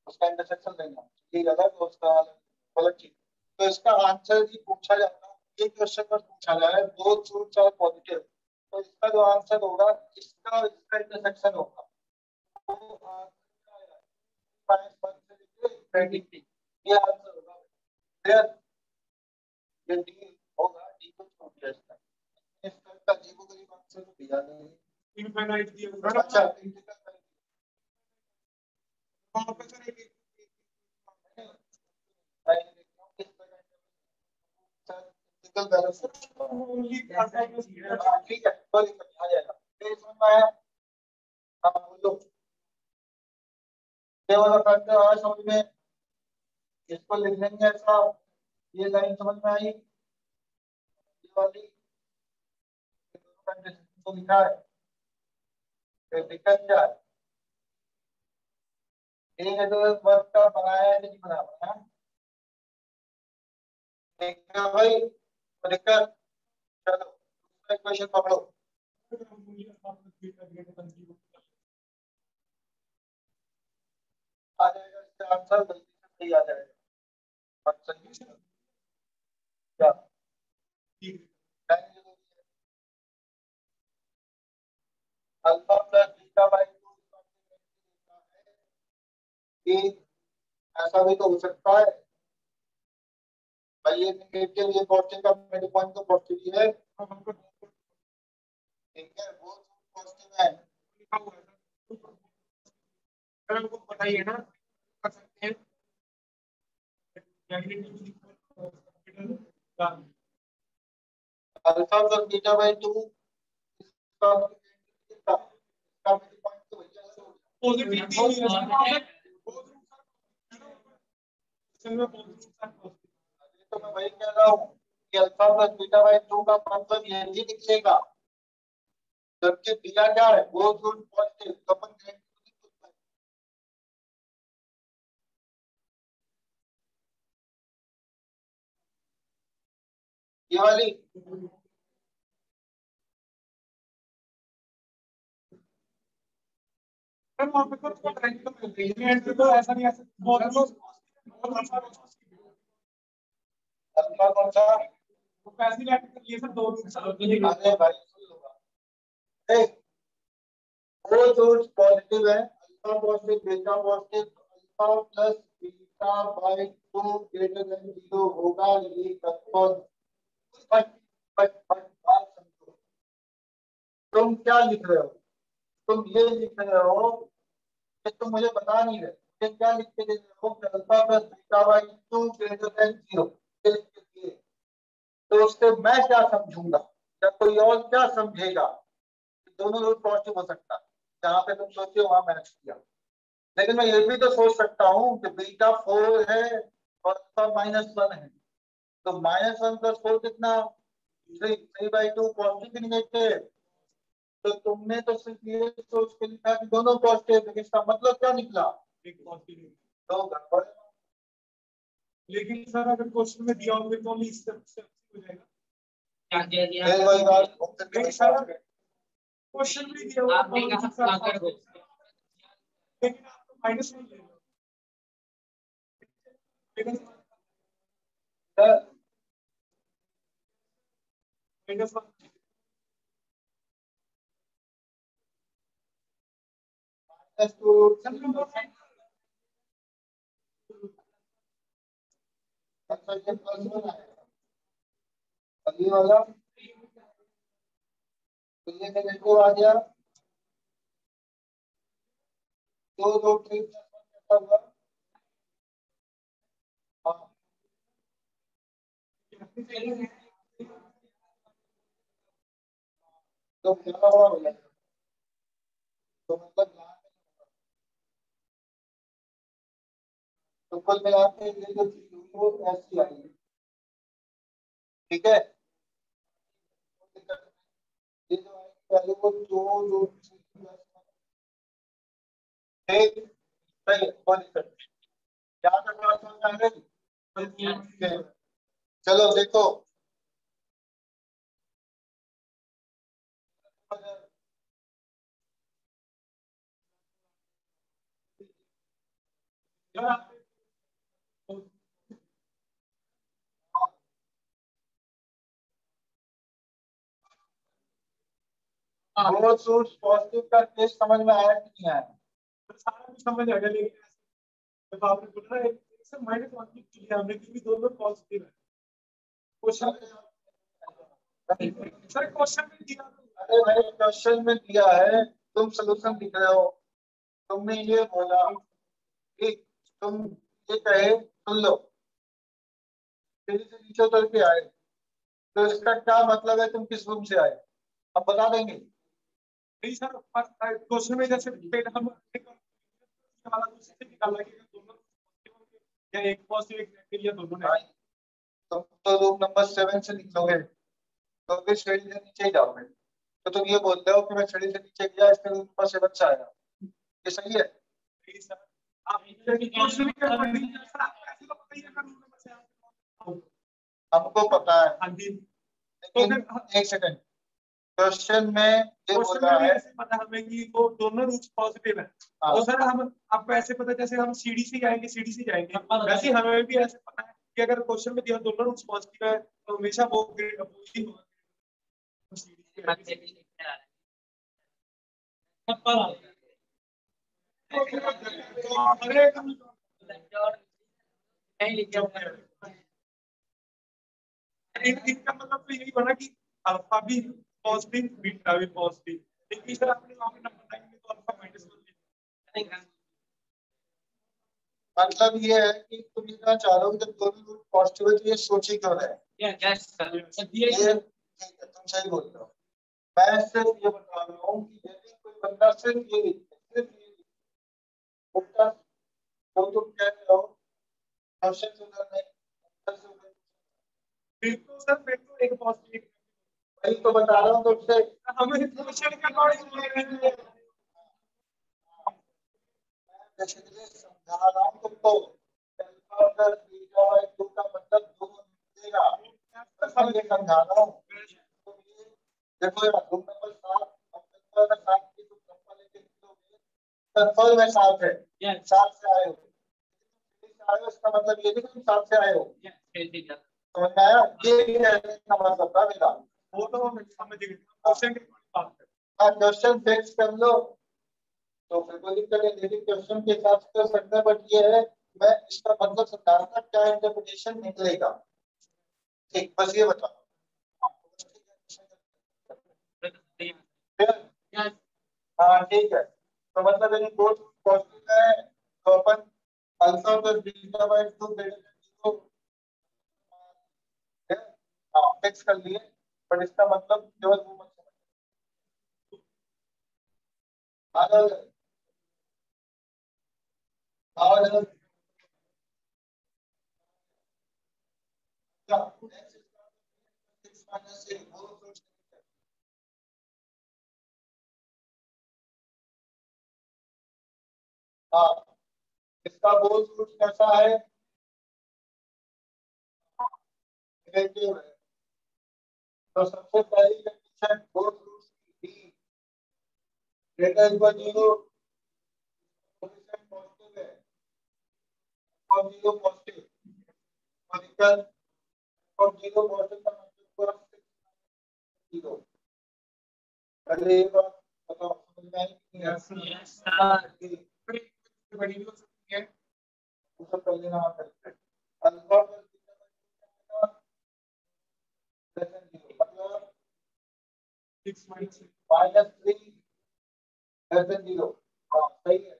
उसका इंटरसेक्शन लेना, ये अलग है उसका अलग चीज। तो इसका आंसर ही पूछा जाता है, ये क्वेश्चन पर पूछा जा रहा है, दो ट्रू चार पॉजिटिव, तो इसका जो आंसर होगा इसका इसका इंटरसेक्शन होगा, तो आंसर आएगा 5 से लेके इंफिनिटी, ये आंसर होगा। क्लियर, ये डी होगा, डी को छोड़ दिया इसका, इसका जी को करीब आंसर तो दिया नहीं, इनफाइनाइट दिया। अच्छा इंटीग्रल वहां पे करेंगे ठीक है कोई दिक्कत नहीं, आ जाएगा। फिर समझ में आया, हाँ बोलो, ये वाला फैक्टर आया समझ में, इसको लिख लेंगे ऐसा, ये लाइन समझ में आई, ये वाली तो लिखा है, फिर दिक्कत क्या है, एक नेटवर्क वर्क का बनाया है नहीं बना है, ठीक है भाई, तो दिक्कत, चलो दूसरा क्वेश्चन पकड़ो, आ जाएगा इसका आंसर जल्दी से सही आ जाएगा, बात सही है क्या, अल्फा प्लस बीटा बाई 2 कि ऐसा भी तो हो सकता है भाई, ये नेगेटिव ये पॉजिटिव का मिड पॉइंट तो पॉजिटिव ही है, ठीक है वो पॉजिटिव है, हमको बताइए ना, कर सकते हैं अल्फा प्लस बीटा बाई 2 इसका मिड पॉइंट तो भैया ऐसे हो गया, तो मैं वही कह रहा हूँ कि अल्फा प्लस बीटा बाई 2 का मतलब यही निकलेगा, जबकि दिया क्या है वो रूट पॉजिटिव, तो अपन ये वाली ऐसा नहीं अल्फा कौन सा, दो अरे भाई सुन लो बात, देख वो रूट पॉजिटिव है, alpha positive beta positive, alpha plus beta by 2 greater than 0 होगा, ये कंफर्म, बट बात समझो, तुम क्या लिख रहे हो? तुम ये लिख रहे हो कि तुम मुझे बता नहीं रहे, मुझे क्या लिख के दे रहे हो कि alpha plus beta by 2 greater than 0, ये लिख के दिए। तो उससे मैं क्या समझूंगा या कोई और क्या समझेगा? दोनों रूट पॉजिटिव हो सकता है, जहां पे तुम सोचे वहां मैच किया। लेकिन मैं ये भी तो सोच सकता हूँ कि बीटा 4 है और अल्फा -1 है, तो -1 + 4 कितना? 3/2 पॉजिटिव नेगेटिव। तो तुमने तो सिर्फ ये सोच के लिखा कि दोनों पॉजिटिव, लेकिन इसका मतलब क्या निकला? एक पॉजिटिव। तो गड़बड़ है। लेकिन सर अगर क्वेश्चन में दिया होगा तो only step हो जाएगा। क्या दिया दिया फिर वही बात नहीं सर, क्वेश्चन में दिया होगा आपने कहा अगर हो लेकिन आप तो -1 ले लो। लेकिन -1 अच्छा ये +1 आएगा, अगली वाला तो ये नेगेटिव आ गया, 2 2 3 + 1 कैसा हुआ? हाँ, तो क्या हुआ हो जाएगा? तो मतलब यहाँ पे तो कुल मिला के ये जो चीज हुई वो ऐसी आई है, ठीक है। ये जो आई पहले वो 2 2 3 + 1 ठीक, सही है, बहुत अच्छा। यहाँ तक बात समझ में आ गई? चलो देखो, वो सोर्स पॉजिटिव का केस समझ में आया कि नहीं आया? सारा कुछ समझ आ गया, लेकिन जब आपने बोला ना एक से -1 की किया हमने, क्योंकि दोनों पॉजिटिव है। क्वेश्चन सर क्वेश्चन में दिया अरे भाई क्वेश्चन में दिया है, तुम सोल्यूशन लिख रहे हो, तुमने ये बोला कि तुम ये कहे सुन लो, सीढ़ी से नीचे उतर के आए, तो इसका क्या मतलब है? तुम किस रूम से आए अब बता देंगे? नहीं सर, क्वेश्चन में जैसे पहले हम वाला दूसरे से निकाला कि दोनों या एक पॉजिटिव एक नेगेटिव या दोनों हाँ, नेगेटिव। तुम तो रूम नंबर 7 से निकलोगे तो फिर सीढ़ी से नीचे ही जाओगे, तो तुम ये बोलते हो कि मैं सीढ़ी से नीचे गया इसके रूम नंबर 7 से आया, ये सही है? नहीं सर, आप क्वेश्चन के अकॉर्डिंग सर आपको ऐसे तो पता ही है कानून में से आप। हमको पता है, हाँ जी, लेकिन एक सेकंड, क्वेश्चन में ये क्वेश्चन बोला में भी है ऐसे पता हमें कि वो दोनों रूट्स पॉजिटिव है। हाँ। तो सर हम आपको ऐसे पता जैसे हम सीढ़ी से जाएंगे सीढ़ी से जाएंगे, वैसे ही हमें भी ऐसे पता है कि अगर क्वेश्चन में दिया दोनों रूट्स पॉजिटिव है तो हमेशा वो ग्रेड अपोजिट होगा। इनका मतलब तो यही बना कि अल्फा भी पॉजिटिव बीटा भी पॉजिटिव, लेकिन सर आपने वहां पे नंबर लाइन में तो अल्फा -1 मतलब ये है कि तुम इतना चाह रहे हो कि जब दोनों रूट पॉजिटिव है तो ये सोची क्यों रहे? ये ठीक है, तुम सही बोल रहे हो। मैं सिर्फ ये बता रहा हूँ कि यदि कोई बंदा सिर्फ ये लिखे, सिर्फ ये लिखे, उल्टा तो तुम कह रहे हो क्वेश्चन से उधर नहीं, आंसर से उधर। बिल्कुल सर, बिल्कुल एक पॉजिटिव। वही तो बता रहा हूँ तुमसे, हमें क्वेश्चन के अकॉर्डिंग बेसिकली समझा रहा हूँ तुमको, अल्फा प्लस बीटा बाई 2 का मतलब दोनों मिलेगा, मैं ये समझा रहा हूँ। तो ये देखो यार, रूम नंबर 7 अब तक अगर 7 की तुम नंबर लेके निकलोगे, कंफर्म में 7 है, 7 से आए हो, आए हो इसका मतलब ये नहीं कि तुम 7 से आए हो, समझ में आया? ये कहने का मतलब था मेरा। वो तो हम समझ गए, क्वेश्चन के बात है। हाँ, क्वेश्चन फिक्स कर लो तो फिर कोई दिक्कत नहीं, लेकिन क्वेश्चन के हिसाब से कर सकते हैं, बट ये है मैं इसका मतलब समझा रहा था क्या इंटरप्रिटेशन निकलेगा। ठीक, बस ये बताओ। Yes. हाँ ठीक है, तो मतलब यदि बोथ पॉजिटिव है तो अपन alpha plus beta by 2 greater than 0 हाँ फिक्स कर लिए, पर इसका मतलब केवल वो मत समझ आगे आगे क्या x माइनस a वो सोच हाँ इसका बोल रूट कैसा है, नेगेटिव है, तो सबसे पहली कंडीशन बोल root b greater equal 0 position positive है और 0 पॉजिटिव पोजीशन और 0 पॉजिटिव का मतलब पूरा 0 पहले ये बात बताओ समझ में आई कि नहीं? Yes, sir. बड़ी भी हो सकती है। उससे पहले ना करते alpha plus beta less than 0 मतलब 6 माइनस माइनस 3 लेस देन 0 हाँ सही है,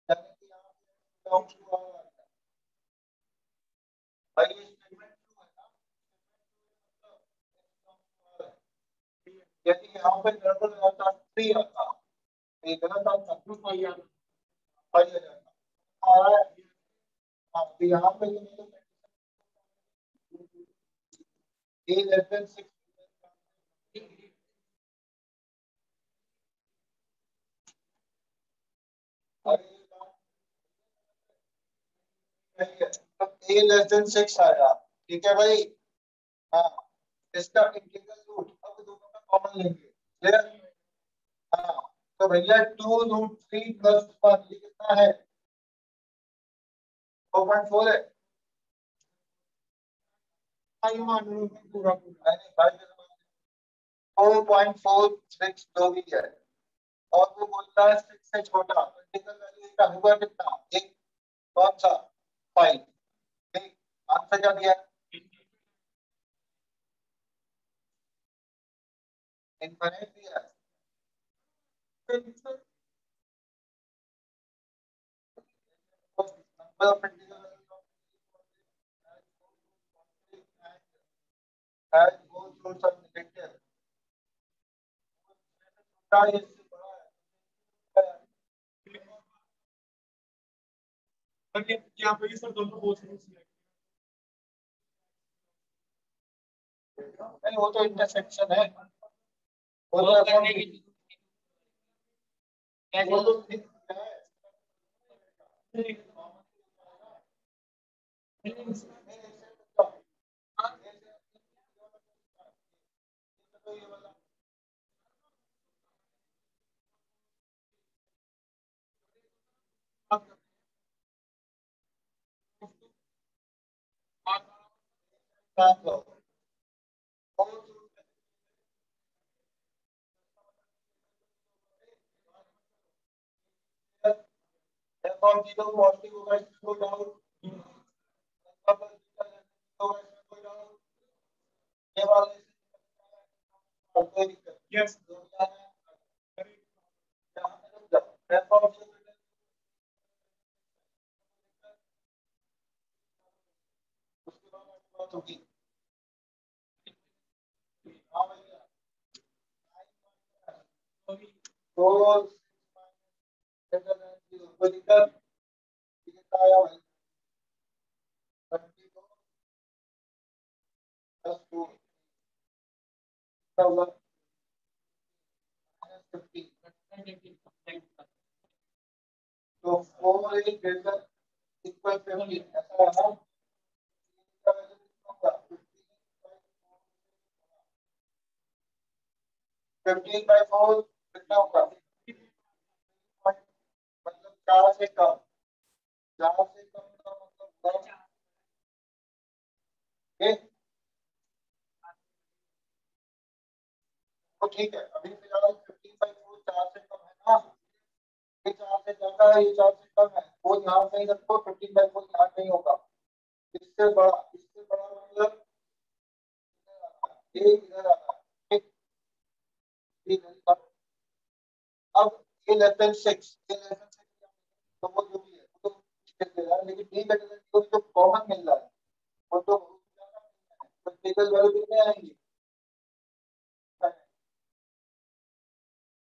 यानी कि यहाँ पे टर्म टू आ रहा है भाई, ये स्टेटमेंट टू है ना, यदि यहाँ पे गड़बड़ रहता 3 आता, ये गलत आता फाइव आ जाता आ रहा है हाँ, तो यहाँ पे तो a लेस देन 6 और ये बात सही है, तो a लेस देन 6 आया, ठीक है भाई हाँ, इसका इंटीग्रल रूट अब दोनों का कॉमन लेंगे क्लियर हाँ, तो भैया 2 रूट 3 प्लस 1 ये कितना है 4.4 है, मान लो पूरा नहीं भाई 4.46 जो भी है और वो बोलता है 6 से छोटा, इंटीग्रल वैल्यू का होगा कितना एक कौन सा 5 ठीक, आंसर क्या दिया इनफिनिट दिया number of integral has both roots are negative छोटा है इससे बड़ा है यहाँ पे भी सर दोनों बोल सकते नहीं वो तो इंटरसेक्शन है वो वो तो करने की वो कैसे तो ठीक है जीरो पॉजिटिव होगा इसमें कोई डाउट ये वाले कोई दिक्कत यस उसके बाद बात होगी हाँ भैया तो कोई दिक्कत कितना आया भाई 22 प्लस 2 तो 4 is greater equal 15 ऐसा है ना 15/4 कितना होगा मतलब 4 से कम का मतलब तो ठीक है अभी फिलहाल 15/4 4 से कम है ना, ये 4 से ज्यादा है ये 4 से कम है, वो ध्यान नहीं रखो 15/4 ध्यान नहीं होगा, इससे बड़ा मतलब ये इधर आ रहा है ठीक ठीक है ए लेस देन 6 तो वो जो भी है वो तो दे रहा है, लेकिन डी ग्रेटर देन जीरो जो कॉमन मिल रहा है वो तो बहुत ज्यादा है, तो इंटीग्रल वैल्यू कितने आएंगे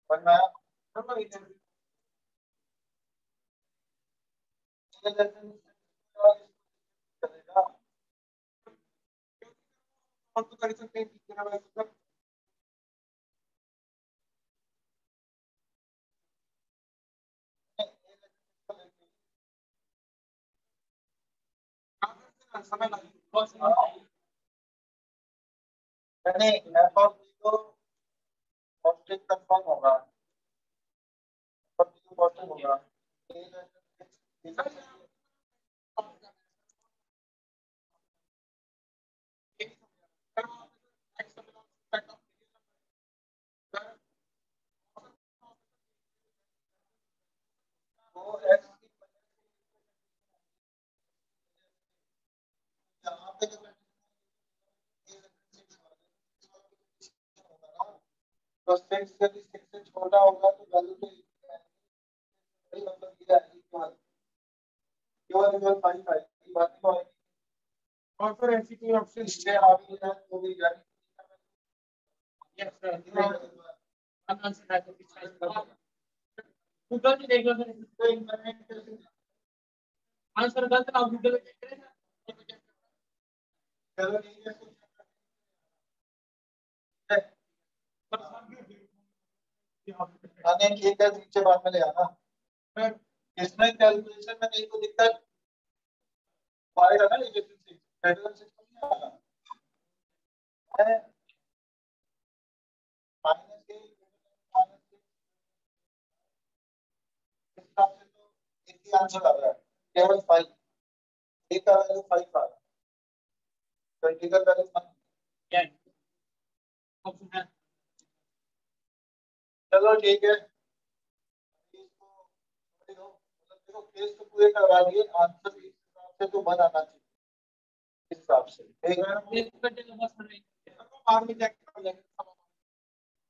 वरना करेगा और तो कर सकते हैं तीसरा वाला समय लगेगा। यानी एफ ऑफ टी तो कांस्टेंट कंफर्म होगा, एफ ऑफ टी तो कांस्टेंट होगा ए लेस देन 6 वो एक्स की यहाँ पे जो तो 6 यदि 6 से छोटा होगा तो वैल्यू तो मतलब ये आएगी केवल 5 आएगी, बाकी तो आएगी और फिर ऐसी कोई ऑप्शन इससे आगे है तो भी जाएगी गूगल से देख लो सर, तो इंटरनेट आंसर गलत ना गूगल में देख लेना। चलो ठीक है आने ठीक है नीचे बाद में ले आना इसमें कैलकुलेशन में नहीं तो दिक्कत आएगा ना एफिशिएंसी फेडरल सिस्टम में आएगा माइनस के माइनस के हिसाब से तो एक ही आंसर आ रहा है केवल 5 ए का वैल्यू 5 आ रहा है तो इंटीग्रल वैल्यू 1 क्या ऑप्शन है? चलो ठीक है इसको मतलब देखो केस तो पूरे करवा दिए आंसर इस हिसाब से तो 1 आना चाहिए इस हिसाब से ठीक है एक घंटे का बस नहीं बाद में चेक कर लेंगे।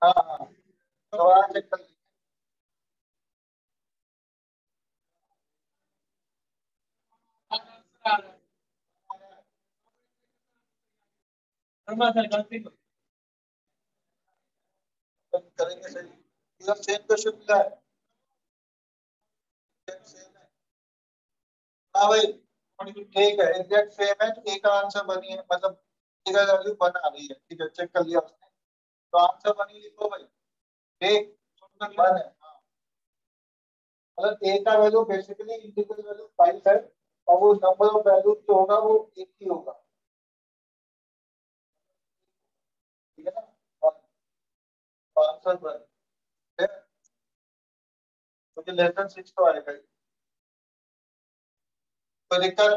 हाँ हाँ तो आज चेक कर लीजिए आंसर आ रहा है। वर्मा सर गलती को करेंगे सही एकदम सेम क्वेश्चन मिला है सेम है हाँ भाई ठीक है एग्जैक्ट सेम है तो ए का आंसर बनी है मतलब ए का वैल्यू 1 आ रही है ठीक है चेक कर लिया उसने तो आंसर बनी लिखो भाई ठीक 1 है हाँ मतलब ए का वैल्यू बेसिकली इंटीग्रल वैल्यू 5 है और वो नंबर ऑफ वैल्यू जो होगा वो एक ही होगा ठीक है ना और आंसर 1 है क्योंकि लेस देन 6 तो आएगा ही तो दिक्कत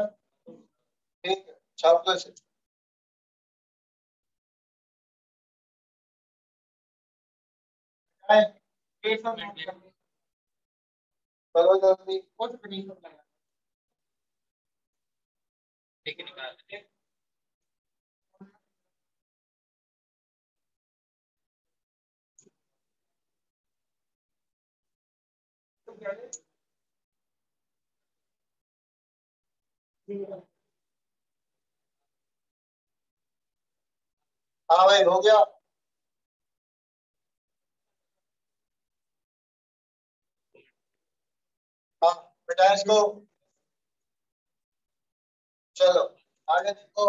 ठीक है 4 प्लस है एक सौ नौ करो जल्दी कुछ भी नहीं होता है। ठीक है निकाल लेते तो क्या है? हाँ भाई हो गया हाँ बेटा इसको चलो आगे देखो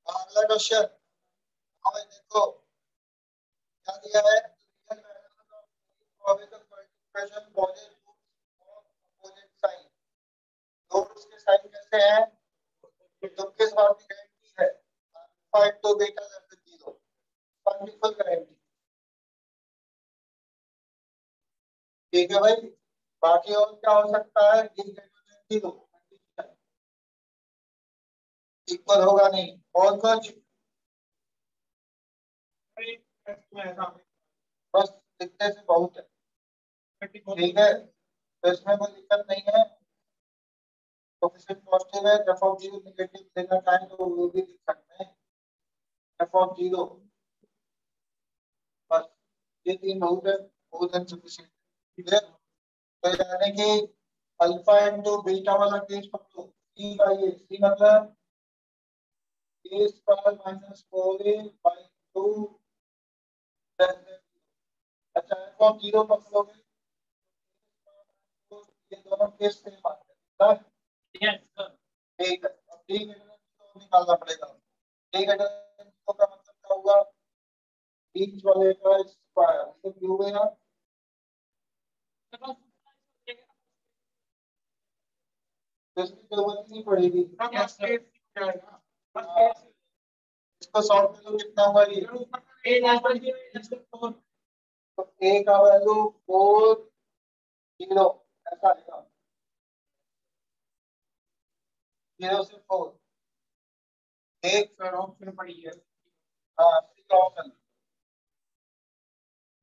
अगला क्वेश्चन हाँ भाई देखो क्या दिया है उसके साइन कैसे हैं तुम किस बात की गारंटी है फाइव तो बेटा less than zero fundamental guarantee ठीक है भाई बाकी और क्या हो सकता है जीरो इक्वल होगा नहीं और कुछ बस लिखने से बहुत है, ठीक है, तो इसमें कोई दिक्कत नहीं है। कोफिशिएंट पॉजिटिव है, एफ ऑफ 0 नेगेटिव देना चाहें तो वो भी लिख सकते हैं, एफ ऑफ 0, बस ये तीन बहुत है, बहुत इनसफिशिएंट, ठीक है। तो यानी कि अल्फा इनटू बीटा वाला केस पकड़ो, सी बाई ए, सी मतलब ए स्क्वायर माइनस 4a बाई 2, अच्छा एफ ऑफ 0 पकड़ोगे तो ये दोनों केस सेम आते हैं, यस सर। ठीक है। अब डी ग्रेटर तो निकालना पड़ेगा, डी ग्रेटर का मतलब क्या होगा, बीच वाले का स्क्वायर, तो क्यों है यार, तो इसकी जरूरत नहीं पड़ेगी, इसको सॉल्व करो कितना होगा ये, तो ए का वैल्यू 4 0 ऐसा आएगा, 0 से 4, एक ऑप्शन पड़ी है, हाँ ऑप्शन,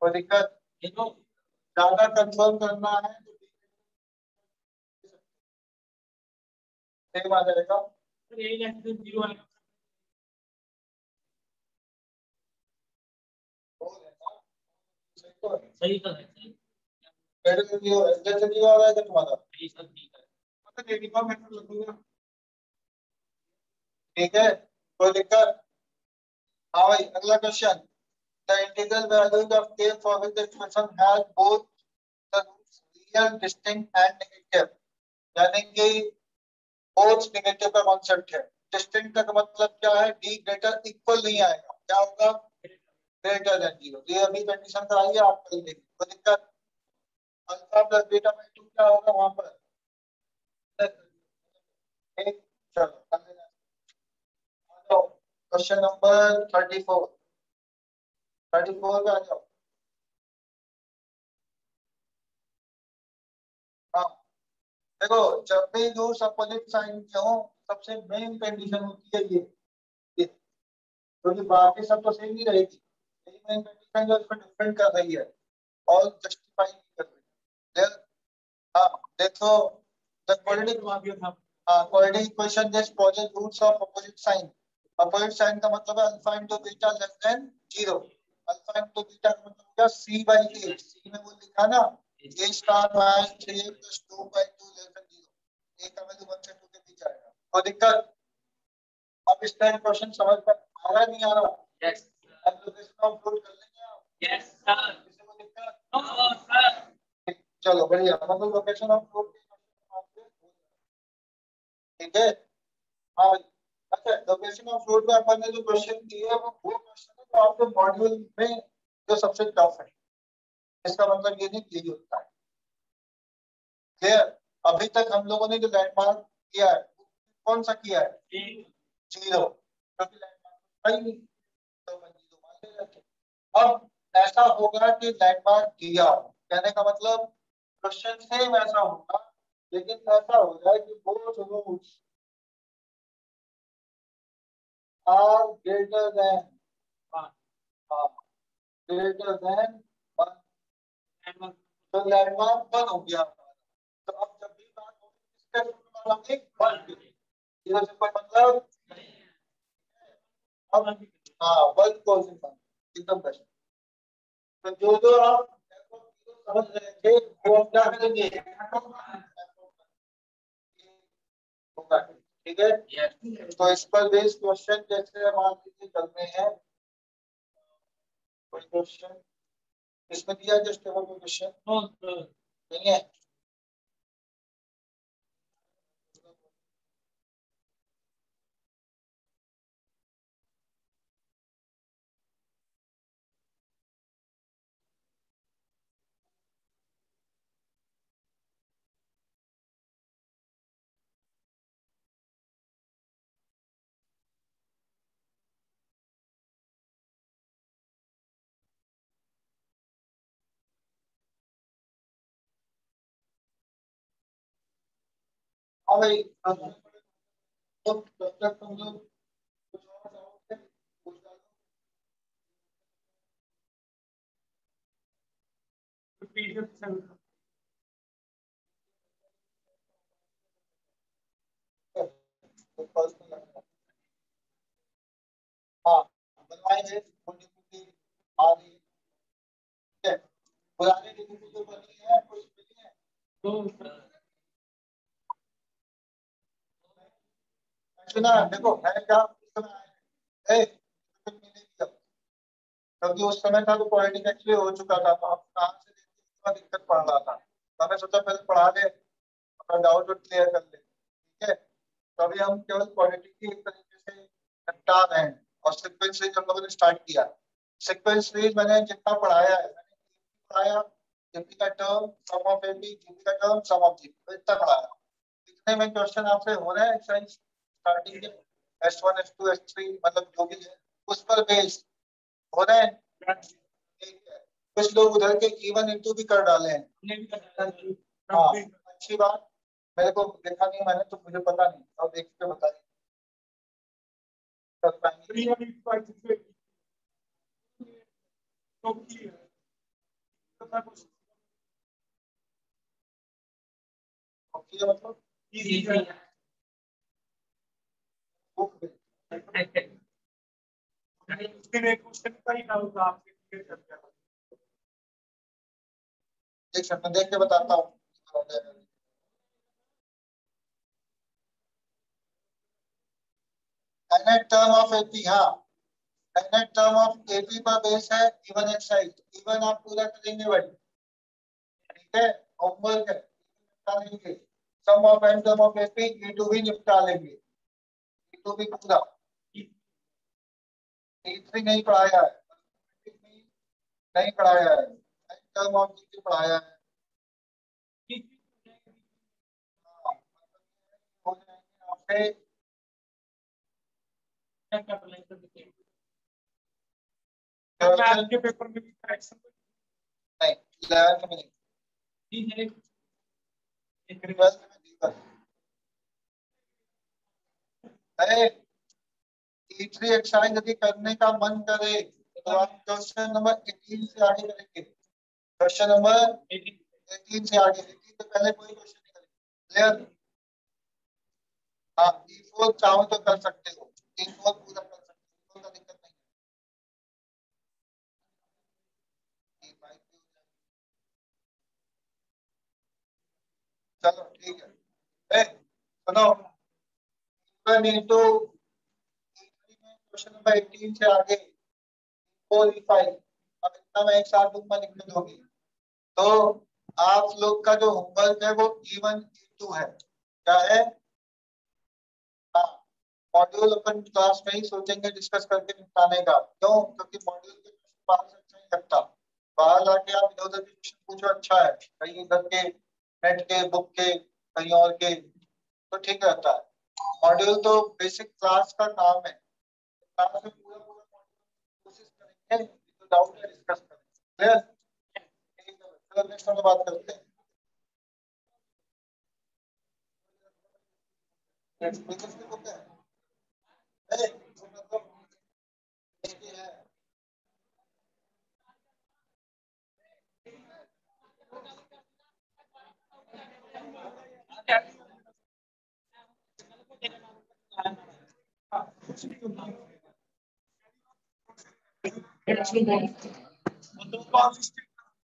कोई दिक्कत, ज्यादा कंट्रोल करना है तो सेम आ जाएगा, सही तो है, सही जैसे जीरो आ रहा है तुम्हारा, सही सर, ठीक है। ठीक है, कोई दिक्कत, हाँ भाई अगला question, the integral values of k for which the expression has both the roots real, distinct and negative, यानी कि both negative का कॉन्सेप्ट है, distinct का मतलब क्या है, d ग्रेटर इक्वल नहीं आएगा, क्या होगा, ग्रेटर देन 0, ये अभी कंडीशन कराइए आप कर लेंगे, कोई दिक्कत, अल्फा प्लस बीटा बाई 2 क्या होगा वहां पर, एक, चलो कर लेना, क्वेश्चन नंबर 34 पे आ जाओ, हाँ देखो, जब भी रूट्स अपोजिट साइन के हो सबसे मेन कंडीशन होती है ये, क्योंकि बाकी सब तो सेम ही रहेगी, यही मेन कंडीशन जो इसको डिफरेंट कर रही है और जस्टिफाई कर रही है, हाँ देखो, the quadratic equation just positive roots of opposite sign, opposite sign का मतलब है alpha into beta less than 0, alpha into beta का मतलब क्या, c बाई a, c में वो लिखा ना, a star minus 3a plus 2 by 2 less than 0, a का वैल्यू 1 से 2 के बीच आएगा, कोई दिक्कत, अब इस टाइम क्वेश्चन समझ में आ रहा नहीं आ रहा, यस एप्लीकेशन ऑफ फ्रूट कर लेंगे आप, यस सर, इससे कोई दिक्कत, नो सर, चलो बढ़िया, मतलब लोकेशन ऑफ फ्रूट, ठीक है, हाँ अच्छा, लोकेशन ऑफ फ्रूट में अपन ने जो क्वेश्चन किए हैं वो क्वेश्चन है जो आपके मॉड्यूल में जो सबसे टफ है, इसका मतलब ये नहीं कि यही होता है, क्लियर, अभी तक हम लोगों ने जो लैंडमार्क किया है कौन सा किया है, 0, क्योंकि लैंडमार्क है ही नहीं, तो अपन 0 मान ले जाते, अब ऐसा होगा कि लैंडमार्क दिया, कहने का मतलब क्वेश्चन सेम ऐसा होगा, लेकिन ऐसा हो जाए कि both roots are greater than, हाँ ग्रेटर देन 1, तो लैंडमार्क 1 हो गया हमारा, तो अब जब भी बात होगी किसके रूप में मानेंगे, 1 के, 0 से कोई मतलब, अब हाँ 1 को एकदम बेस्ट, तो जो जो आप समझ रहे थे वो आप क्या करेंगे, होगा, ठीक है, तो इस पर बेस्ड क्वेश्चन जैसे मान लीजिए चलते हैं, कोई क्वेश्चन इसमें दिया जस्ट टेबल में क्वेश्चन नहीं है, हाँ भाई, तो तब तक तुम लोग कुछ और डाउट है, पूछ डालो। पीडीएफ सेंड हाँ बनवाएंगे आदि पुरानी डीपीपी जो बनी है कुछ मिली है तो सुना देखो मैंने क्या क्योंकि उस समय था तो पॉलिटिक्स एक्चुअली हो चुका था तो हम कहाँ से देखते दिक्कत पड़ रहा था तो हमें सोचा पहले पढ़ा ले अपना डाउट क्लियर कर ले ठीक है तो अभी हम केवल पॉलिटिक्स की एक तरीके से निपटा रहे हैं और सीक्वेंस सीरीज हम लोगों ने स्टार्ट किया सीक्वेंस सीरीज मैंने जितना पढ़ाया है मैंने पढ़ाया जीपी का term sum of AP GP का टर्म सम ऑफ जीपी इतना पढ़ाया इतने में क्वेश्चन आपसे हो रहे हैं एक्सरसाइज स्टार्टिंग के S1 S2 S3 मतलब जो भी है उस पर बेस्ड हो रहे हैं ठीक है कुछ लोग उधर के इवन इंटू भी कर डाले हैं हाँ अच्छी बात मेरे को देखा नहीं मैंने तो मुझे पता नहीं और देख के बताइए मतलब एक सेकंड देख के बताता हूँ टर्म ऑफ एपी हाँ टर्म ऑफ एपी पर बेस है इवन एक्साइज इवन आप पूरा करेंगे भाई ठीक है होमवर्क है निपटा लेंगे sum of an term of AP E2 भी निपटा लेंगे E2 भी पूरा E3 नहीं पढ़ाया है नहीं पढ़ाया है टर्म ऑफ जीपी पढ़ाया है हो जाएंगे आपसे आपके पेपर में भी करेक्शन नहीं 11 में नहीं 12 में दी अरे E3 एक्सरसाइज यदि करने का मन करे तो आप क्वेश्चन नंबर 18 से आगे करेंगे क्वेश्चन नंबर 18 से आगे 18 से पहले कोई क्वेश्चन नहीं करेंगे क्लियर हाँ E4 चाहो तो कर सकते हो E4 पूरा कर सकते हो कोई दिक्कत नहीं है चलो ठीक है सुनो तो क्वेश्चन नंबर 18 से आगे 4 E5 अब इतना मैं एक साथ दूंगा लिखने दोगे तो आप लोग का जो होमवर्क है वो E1 E2 है क्या है हाँ मॉड्यूल अपन क्लास में ही सोचेंगे डिस्कस करके निपटाने का क्यों क्योंकि मॉड्यूल के क्वेश्चन बाहर से अच्छा नहीं लगता बाहर लाके आप इधर उधर क्वेश्चन पूछो अच्छा है कहीं इधर के नेट के बुक के कहीं और के तो ठीक रहता है मॉड्यूल तो बेसिक क्लास का काम है क्लास में पूरा पूरा मॉड्यूल कोशिश करेंगे तो डाउट है डिस्कस करेंगे क्लियर ठीक है चलो नेक्स्ट में बात करते हैं नेक्स्ट बिजनेस के बोलते हैं consistent